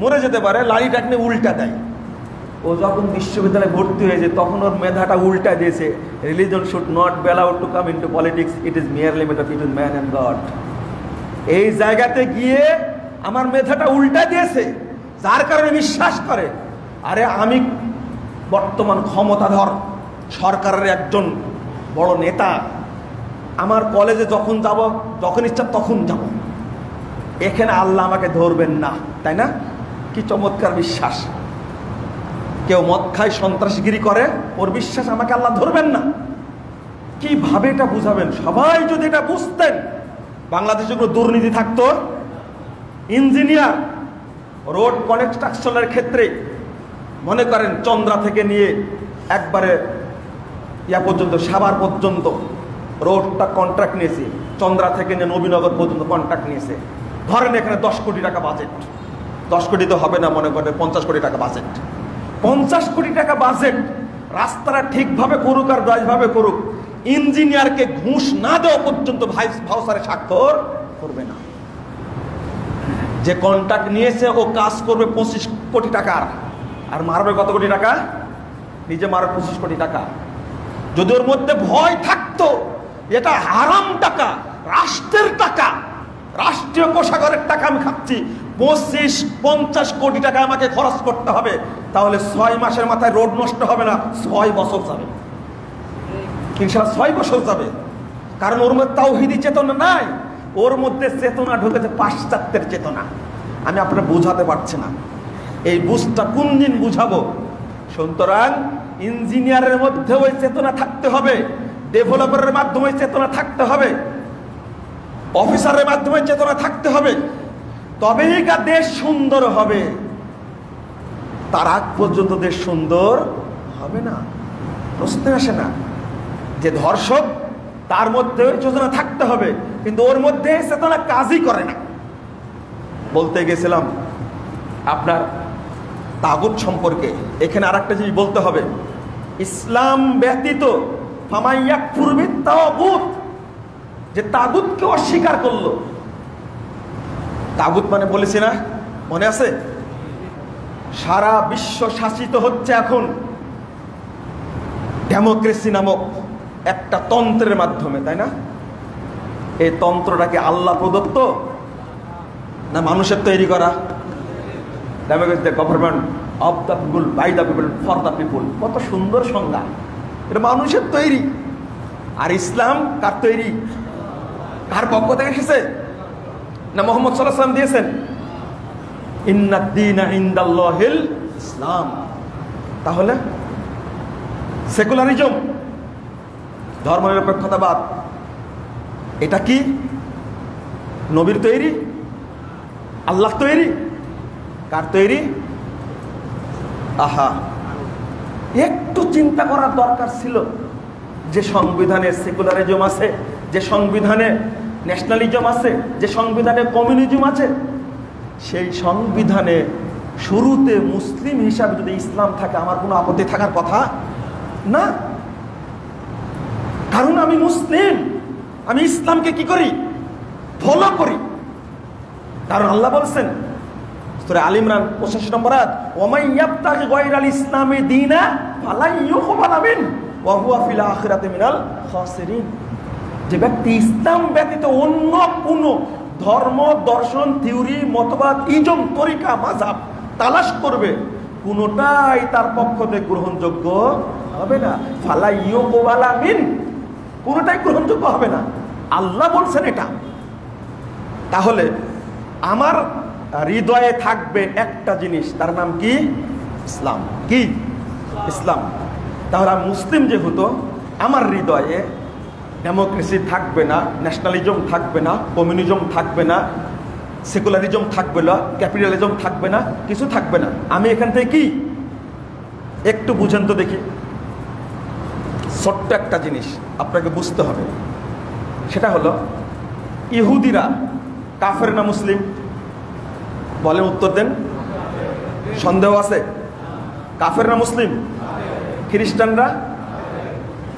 মরে যেতে পারে, লাড়িটা নিয়ে উল্টা দেয়। ও যখন বিশ্ববিদ্যালয়ে ভর্তি হয়েছে তখন ওর মেধাটা উল্টা দিয়েছে, religion should not be allowed to come into politics, it is merely matter between man and God. এই জায়গাতে গিয়ে আমার মেধাটা উল্টা দিয়েছে, যার কারণে বিশ্বাস করে আরে আমি বর্তমান ক্ষমতাধর সরকারের একজন বড় নেতা, আমার কলেজে যখন যাব, যখন ইচ্ছা তখন যাব, এখানে আল্লাহ আমাকে ধরবেন না। তাই না? কি চমৎকার বিশ্বাস। কেউ মদ খায়, সন্ত্রাসগিরি করে, ওর বিশ্বাস আমাকে আল্লাহ ধরবেন না। কিভাবে এটা বুঝাবেন? সবাই যদি এটা বুঝতেন, বাংলাদেশে কোনো দুর্নীতি থাকতো। ইঞ্জিনিয়ার, রোড কনস্ট্রাকশনের ক্ষেত্রে মনে করেন চন্দ্রা থেকে নিয়ে একবারে ইয়া পর্যন্ত, সাভার পর্যন্ত রোডটা কন্ট্রাক্ট নিয়েছে, চন্দ্রা থেকে নিয়ে নবীনগর পর্যন্ত কন্ট্রাক্ট নিয়েছে। ধরেন এখানে 10 কোটি টাকা বাজেট, 10 কোটি তো হবে না, মনে করেন 50 কোটি টাকা বাজেট। 50 কোটি টাকা বাজেট, রাস্তাটা ঠিকভাবে করুক আর রাইভাবে করুক, ইঞ্জিনিয়ারকে ঘুষ না দেওয়া পর্যন্ত ভাউচারে স্বাক্ষর করবে না। যে কন্ট্রাক্ট নিয়েছে ও কাজ করবে 25 কোটি টাকার, আর মারবে কত কোটি টাকা? নিজে মারবে 25 কোটি টাকা। যদি ওর মধ্যে ভয় থাকতো এটা হারাম টাকা, রাষ্ট্রের টাকা, রাষ্ট্রীয় কোষাগারের টাকা আমি খাচ্ছি, 25-50 কোটি টাকা আমাকে খরচ করতে হবে, তাহলে 6 মাসের মাথায় রোড নষ্ট হবে না, 6 বছর যাবে, ইনশাআল্লাহ 6 বছর যাবে। কারণ ওর মধ্যে তাওহীদি চেতনা নাই, ওর মধ্যে চেতনা ঢুকেছে পাশ্চাত্যের চেতনা। আমি আপনারা বুঝাতে পারছি না, এই বুঝটা কোন দিন বুঝাবো। সুতরাং ইঞ্জিনিয়ারের মধ্যে ওই চেতনা থাকতে হবে, ডেভেলপারের মাধ্যমে চেতনা থাকতে হবে, অফিসারের মাধ্যমে চেতনা থাকতে হবে, তবেই দেশ সুন্দর হবে। তার আগ পর্যন্ত দেশ সুন্দর হবে না। প্রশ্ন আসে না যে ধর্ষক, তার মধ্যে চেতনা থাকতে হবে, কিন্তু ওর মধ্যে চেতনা কাজই করে না। বলতে গেছিলাম আপনার তাগুত সম্পর্কে, এখানে আর একটা জিনিস বলতে হবে, ইসলাম ব্যতীত ফামাইয়াকফুর বিত্তাগুত, যে তাগুতকে অস্বীকার করলো। তাগুত মানে বলেছি না, মনে আছে? সারা বিশ্ব শাসিত হচ্ছে এখন ডেমোক্রেসি নামক একটা তন্ত্রের মাধ্যমে, তাই না? এই তন্ত্রটাকে আল্লাহ প্রদত্ত না মানুষের তৈরি করা? Democracy, the government of the people, by the people, for the people. কত সুন্দর সংজ্ঞা! এটা মানুষের তৈরি। আর ইসলাম কার তৈরি? কার পক্ষ থেকে এসেছে? না মুহাম্মদ সাল্লাল্লাহু আলাইহি ওয়াসাল্লাম দিয়েছেন? ইন্নাদ-দীনা ইনদাল্লাহিল ইসলাম। তাহলে সেকুলারিজম, ধর্মনিরপেক্ষতাবাদ, এটা কি নবীর তৈরি? আল্লাহ তৈরি? কার তৈরি? আহা, একটু চিন্তা করার দরকার ছিল যে সংবিধানে সেকুলারিজম আছে, যে সংবিধানে ন্যাশনালিজম আছে, যে সংবিধানে কমিউনিজম আছে, সেই সংবিধানে শুরুতে মুসলিম হিসাবে যদি ইসলাম থাকে আমার কোনো আপত্তি থাকার কথা না। কারণ আমি মুসলিম, আমি ইসলামকে কি করি? ফলো করি। কারণ আল্লাহ বলছেন সূরা আল ইমরান 85 নম্বর আয়াত, ওয়ামাই ইয়াবতাগি গায়রাল ইসলামি দীনা ফালা ইউকবালা মিন ওয়া হুয়া ফিল আখিরাতি মিনাল খাসিরিন। যে ব্যক্তি ইসলাম ব্যতীত অন্য কোন ধর্ম, দর্শন, থিওরি, মতবাদ, ইজম, তরিকা, মাযহাব তালাশ করবে, কোনটাই তার পক্ষ থেকে গ্রহণযোগ্য হবে না। ফালা ইউকবালা মিন, কোনটাই গ্রহণযোগ্য হবে না। আল্লাহ বলছেন এটা। তাহলে আমার হৃদয়ে থাকবে একটা জিনিস, তার নাম কি? ইসলাম। কি? ইসলাম। তাহলে আমি মুসলিম যেহেতু, আমার হৃদয়ে ডেমোক্রেসি থাকবে না, ন্যাশনালিজম থাকবে না, কমিউনিজম থাকবে না, সেকুলারিজম থাকবে না, ক্যাপিটালিজম থাকবে না, কিছু থাকবে না। আমি এখান থেকে কি একটু বুঝেন তো দেখি। ছোট্ট একটা জিনিস আপনাকে বুঝতে হবে, সেটা হলো ইহুদিরা কাফের না মুসলিম? বলেন, উত্তর দেন। সন্দেহ আছে? কাফের না মুসলিম? খ্রিস্টানরা,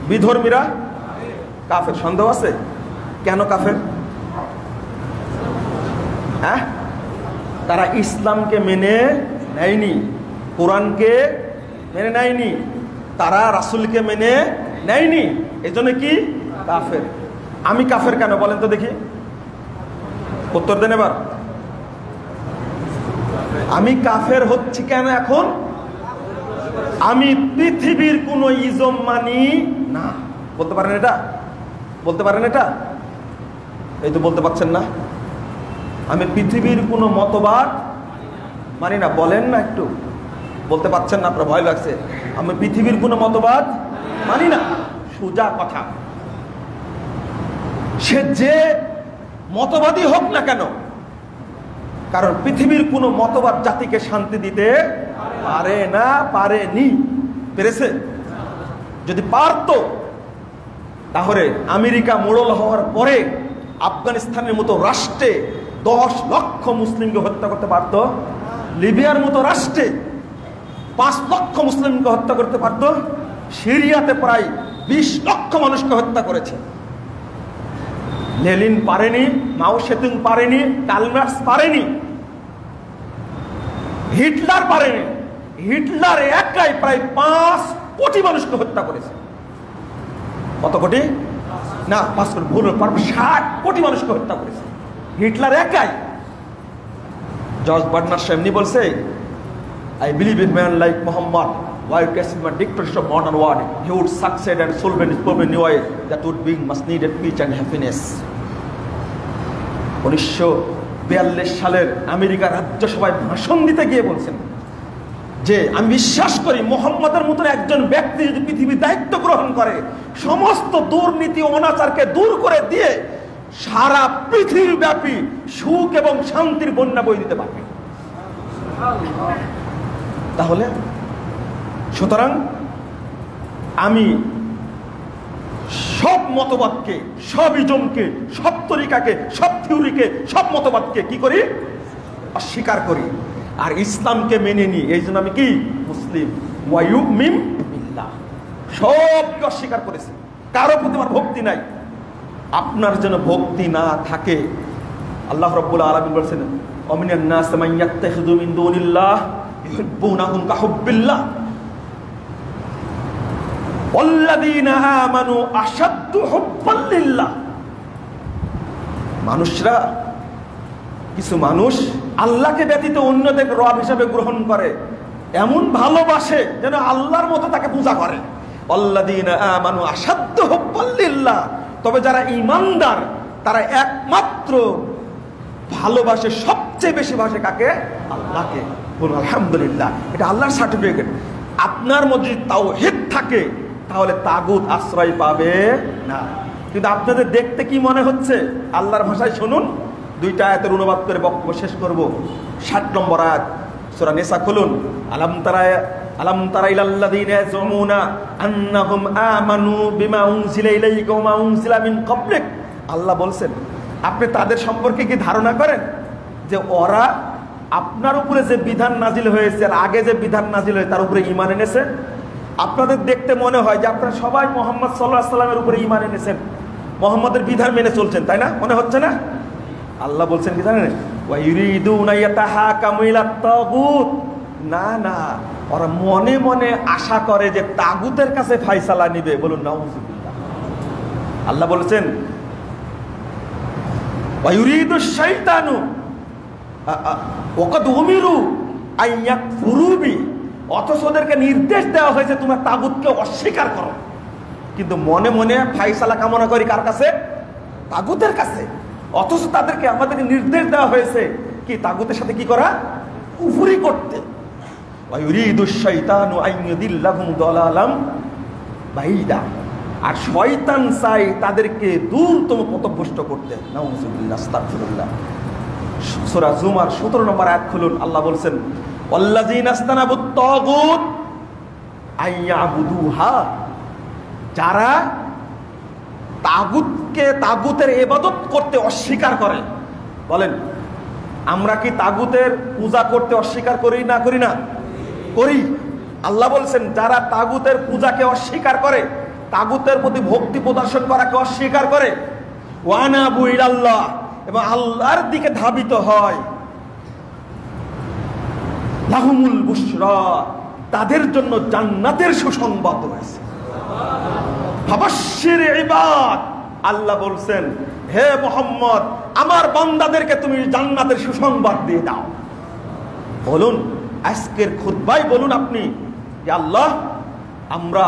বিধর্মীরা কাফের, সন্দেহ আছে? কেন কাফের? হ্যাঁ, তারা ইসলামকে মেনে নেয়নি, কোরআনকে মেনে নেয়নি, তারা রাসূলকে মেনে নেয়নি, এজন্য কি কাফের। আমি কাফের কেন বলেন তো দেখি, উত্তর দেন এবার। আমি কাফের হচ্ছি কেন এখন? আমি পৃথিবীর কোন ইজম মানি না। বলতে পারেন এটা? বলতে পারেন এটা? এই তো বলতে পারছেন না। আমি পৃথিবীর কোন মতবাদ মানি না। বলেন না একটু, বলতে পারছেন না, আপনার ভয় লাগছে। আমি পৃথিবীর কোন মতবাদ মানি না, সোজা কথা। সে যে মতবাদী হোক না কেন, কারণ পৃথিবীর কোন মতবাদ জাতিকে শান্তি দিতে পারে না, পারেনি। পেরেছে? যদি পারতো তাহলে আমেরিকা মোড়ল হওয়ার পরে আফগানিস্তানের মতো রাষ্ট্রে 10 লক্ষ মুসলিমকে হত্যা করতে পারত, লিবিয়ার মতো রাষ্ট্রে 5 লক্ষ মুসলিমকে হত্যা করতে পারত, সিরিয়াতে প্রায় 20 লক্ষ মানুষকে হত্যা করেছে। লেনিন পারেনি, মাও সেতুং পারেনি, কার্ল মার্কস পারেনি, হিটলার পারেনি। হিটলার একাই প্রায় 5 কোটি মানুষকে হত্যা করেছে। কত কোটি? না, 5 কোটি ভুল, 60 কোটি মানুষকে হত্যা করেছে হিটলার একাই। জর্জ বার্নার্ড শাহ এমনি বলছে, I believe in man like Muhammad, while casting my dictatorship of modern world, he would succeed and solve his problem in a way that would bring much needed peace and happiness. 1942 সালের আমেরিকার রাজ্যসভায় ভাষণ দিতে গিয়ে বলছেন যে আমি বিশ্বাস করি মুহাম্মদের মতো একজন ব্যক্তি যদি পৃথিবীর দায়িত্ব গ্রহণ করে, সমস্ত দুর্নীতি অনাচারকে দূর করে দিয়ে সারা পৃথিবীব্যাপী সুখ এবং শান্তির বন্যা বয়ে দিতে পারবে। তাহলে সুতরাং আমি সব মতবাদকে, সব ইজমকে, সব তরিকাকে, সব থিওরিকে, সব মতবাদকে কি করি? অস্বীকার করি। আর ইসলামকে মেনে নিই, এই জন্য আমি কি মুসলিম। ওয়ায়ুমিন বিল্লাহ, সবকে অস্বীকার করেছি। কারো প্রতি আমার ভক্তি নাই। আপনার যেন ভক্তি না থাকে, আল্লাহ রাব্বুল আলামিন বলেছেন, ওমিনান নাস মান ইয়াত্তাখিযু মিন দুনিল্লাহ ইউহিব্বুনাহুম কাহুব্বিল্লাহ ওয়াল্লাযীনা আমানু আশাদ্দু হুব্বান লিল্লাহ। মানুষরা, কিছু মানুষ আল্লাহকে ব্যতীত অন্যদের রব হিসাবে গ্রহণ করে, এমন ভালোবাসে যেন আল্লাহর মতো তাকে পূজা করে। আল্লাযীনা আমানু আশাদ্দু হুব্বান লিল্লাহ, তবে যারা ঈমানদার তারা একমাত্র ভালোবাসে, সবচেয়ে বেশি ভালোবাসে কাকে? আল্লাহকে। বলুন আলহামদুলিল্লাহ। এটা আল্লাহর সার্টিফিকেট। আপনার মধ্যে তাওহীদ থাকে তাহলে তাগুত আশ্রয় পাবে না। কিন্তু আপনাদের দেখতে কি মনে হচ্ছে? আল্লাহর ভাষায় শুনুন, দুইটা আয়াতের অনুবাদ করে বক্তব্য শেষ করব। 60 নম্বর আয়াত সূরা নিসা খুলুন। আলাম তারা ইলাল্লাযীনা ইয়াজুমুনা আন্নাহুম আমানু বিমা উনজিলা ইলাইকা ওয়া মা উনজিলা মিন ক্বাবলিক। আল্লাহ বলছেন, আপনি তাদের সম্পর্কে কি ধারণা করেন যে ওরা আপনার উপরে যে বিধান নাজিল হয়েছে আর আগে যে বিধান নাজিল হয়েছে তার উপরে ঈমান এনেছে? আপনাদের দেখতে মনে হয় যে আপনারা সবাই মুহাম্মদ সাল্লাল্লাহু আলাইহি সাল্লামের উপরে ঈমান এনেছেন, মুহাম্মাদের বিধান মেনে চলছেন, তাই না? মনে হচ্ছে না? আল্লাহ বলছেন কি জানেন? ওয়া ইউরিদুনা ইয়াতাহাকামু ইলাত তাগুত। না না, ওরা মনে মনে আশা করে যে তাগুতের কাছে ফয়সালা নিবে। বলুন নাউযুবিল্লাহ। আল্লাহ বলেছেন ওয়া ইউরিদুশ শাইতানু ওয়াকাদ উমিরু আন ইয়াকফুরু বি। অথচ ওদেরকে নির্দেশ দেওয়া হয়েছে তোমরা তাগুতকে অস্বীকার করো, কিন্তু মনে মনে ফয়সালা কামনা করি কার কাছে? তাগুতের কাছে। অথচ তাদেরকে আমাদেরকে নির্দেশ দেওয়া হয়েছে কি? তাগুতের সাথে কি করা? কুফরি করতে। ওয়া ইউরিদুশ শাইতানু আন ইউদিল্লাহুম দালালাম বাঈদা। আর শয়তান চাই তাদেরকে দূরতম পথভ্রষ্ট করতে। নাউযুবিল্লাহ, আস্তাগফিরুল্লাহ। সূরা জুমার 17 নম্বর আয়াত খুলুন। আল্লাহ বলছেন ওয়াল্লাযীনা ইসতানাবুত তাগুত আইয়াবুদুহা। যারা তাগুতের ইবাদত করতে অস্বীকার করে। বলেন, আমরা কি তাগুতের পূজা করতে অস্বীকার করি না? করি না? করি। আল্লাহ বলছেন যারা তাগুতের পূজাকে অস্বীকার করে, তাগুতের প্রতি ভক্তি প্রদর্শন করাকে অস্বীকার করে, ওয়ানাবু ইলাল্লাহ, এবং আল্লাহর দিকে ধাবিত হয়, লাহুমুল বুশরা, তাদের জন্য জান্নাতের সুসংবাদ রয়েছে। ফাবাশশির ইবাদ। আল্লাহ বলছেন হে মুহাম্মদ, আমার বান্দাদেরকে তুমি জান্নাতের সুসংবাদ দিয়ে দাও। বলুন আজকের খুতবায় বলুন আপনি যে আল্লাহ, আমরা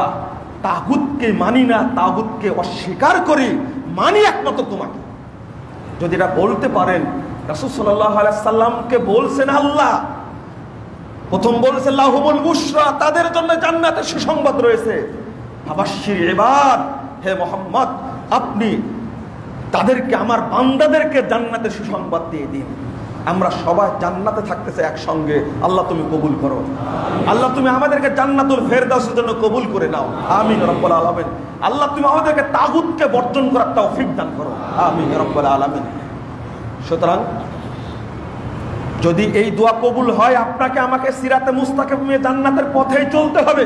তাগুতকে মানি না, তাগুতকে অস্বীকার করি, মানি একমাত্র তোমাকে। যদি এটা বলতে পারেন, রাসূল সাল্লাল্লাহু আলাইহি সাল্লামকে বলছেন আল্লাহ, প্রথম বলছেন লাহুমুল বুশরা, তাদের জন্য জান্নাতের সুসংবাদ রয়েছে। ফাবাশশির ইবাদ, হে মুহাম্মদ আপনি তাদেরকে, আমার বান্দাদেরকে জান্নাতের সুসংবাদ দিয়ে দিন। আমরা সবাই জান্নাতে থাকতেছে একসঙ্গে। আল্লাহ তুমি কবুল করো। আল্লাহ তুমি আমাদেরকে জান্নাতুল ফেরদাউসের জন্য কবুল করে নাও। আমিন রব্বুল আলামিন। আল্লাহ তুমি আমাদেরকে তাগুতকে বর্জন করার তৌফিক দান করো। আমিন রব্বুল আলামিন। সুতরাং যদি এই দোয়া কবুল হয়, আপনাকে আমাকে সিরাতে মুস্তাকিমে জান্নাতের পথেই চলতে হবে।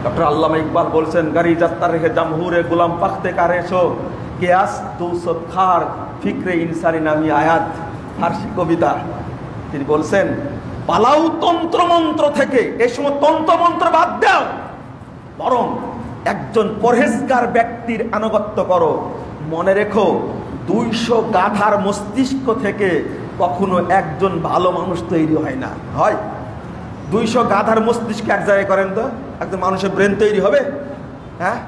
ডক্টর আল্লামা ইকবাল বলছেন, গাড়ি যাত্রা রেখে জামহুরে গোলাম পাখতে কারেছো কেয়াস দুসত খার ফিক্রে ইনসানি নামি আয়াত, ফার্সি কবিতা। তিনি বলছেন পালাও তন্ত্রমন্ত্র থেকে, এই সময় তন্ত্রমন্ত্র বাদ দাও, বরং একজন পরহেজগার ব্যক্তির আনুগত্য করো। মনে রেখো 200 গাধার মস্তিষ্ক থেকে কখনো একজন ভালো মানুষ তৈরি হয় না। হয় 200 গাধার মস্তিষ্ক এক জায়গায় করেন তো একজন মানুষের ব্রেন তৈরি হবে? হ্যাঁ,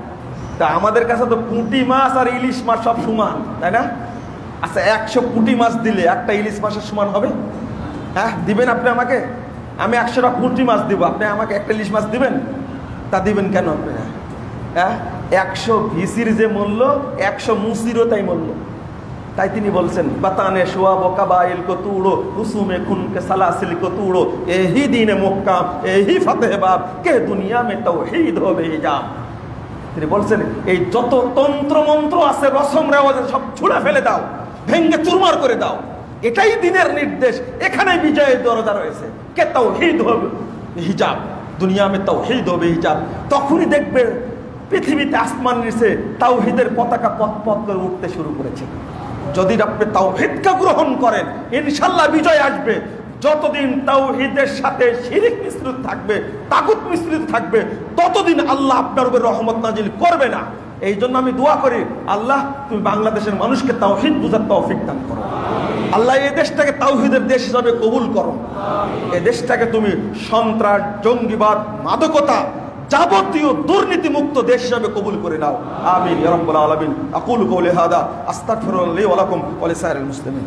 তা আমাদের কাছে তো পুঁটি মাছ আর ইলিশ মাছ সব সমান, তাই না? আচ্ছা 100 পুঁটি মাছ দিলে একটা ইলিশ মাছের সমান হবে? হ্যাঁ, দিবেন আপনি আমাকে? আমি 100টা পুঁটি মাছ দিব, আপনি আমাকে একটা ইলিশ মাছ দিবেন? তা দিবেন কেন আপনি? হ্যাঁ, 100 ভিসির যে মূল্য 100 মুসিরও তাই মূল্য। তাই তিনি বলছেন বাতানে শোয়া বকাবাইল কো তুড়ো রুসুমে খুনকে সালাসিল কো তুড়ো এহি দিনে মুক্কাম এহি ফাতেহ বাব কে দুনিয়া মে তাওহীদ হবে হিজাব। তিনি বলছেন এই যত তন্ত্র মন্ত্র আছে, রসম রেওয়াজ সব ছুঁড়ে ফেলে দাও, ভেঙ্গে চুরমার করে দাও। এটাই দিনের নির্দেশ, এখানেই বিজয়ের দরজা রয়েছে। কে তাওহীদ হবে হিজাব, দুনিয়া মে তাওহীদ হবে হিজাব। তখনই দেখবে পৃথিবীতে আসমান নিচে তাওহীদের পতাকা পথ পথ করে উঠতে শুরু করেছে। যদি আপনি তাওহীদকে গ্রহণ করেন, ইনশাআল্লাহ বিজয় আসবে। যতদিন তাওহীদের সাথে শিরক মিশ্রিত থাকবে, তাগুত মিশ্রিত থাকবে, ততদিন আল্লাহ আপনার উপর রহমত নাজিল করবে না। এই জন্য আমি দোয়া করি, আল্লাহ তুমি বাংলাদেশের মানুষকে তাওহীদ বুঝার তৌফিক দান করো। আল্লাহ এই দেশটাকে তাওহীদের দেশ হিসাবে কবুল করো। এই দেশটাকে তুমি সন্ত্রাস, জঙ্গিবাদ, মাদকতা, যাবতীয় দুর্নীতি মুক্ত দেশ হিসাবে কবুল করে নাও। আমিন ইয়া রাব্বাল আলামিন। আকুলু কওলি হাদা আস্তাগফিরুল্লাহ লি ওয়া লাকুম ওয়া লিসাইরিল মুসলিমিন।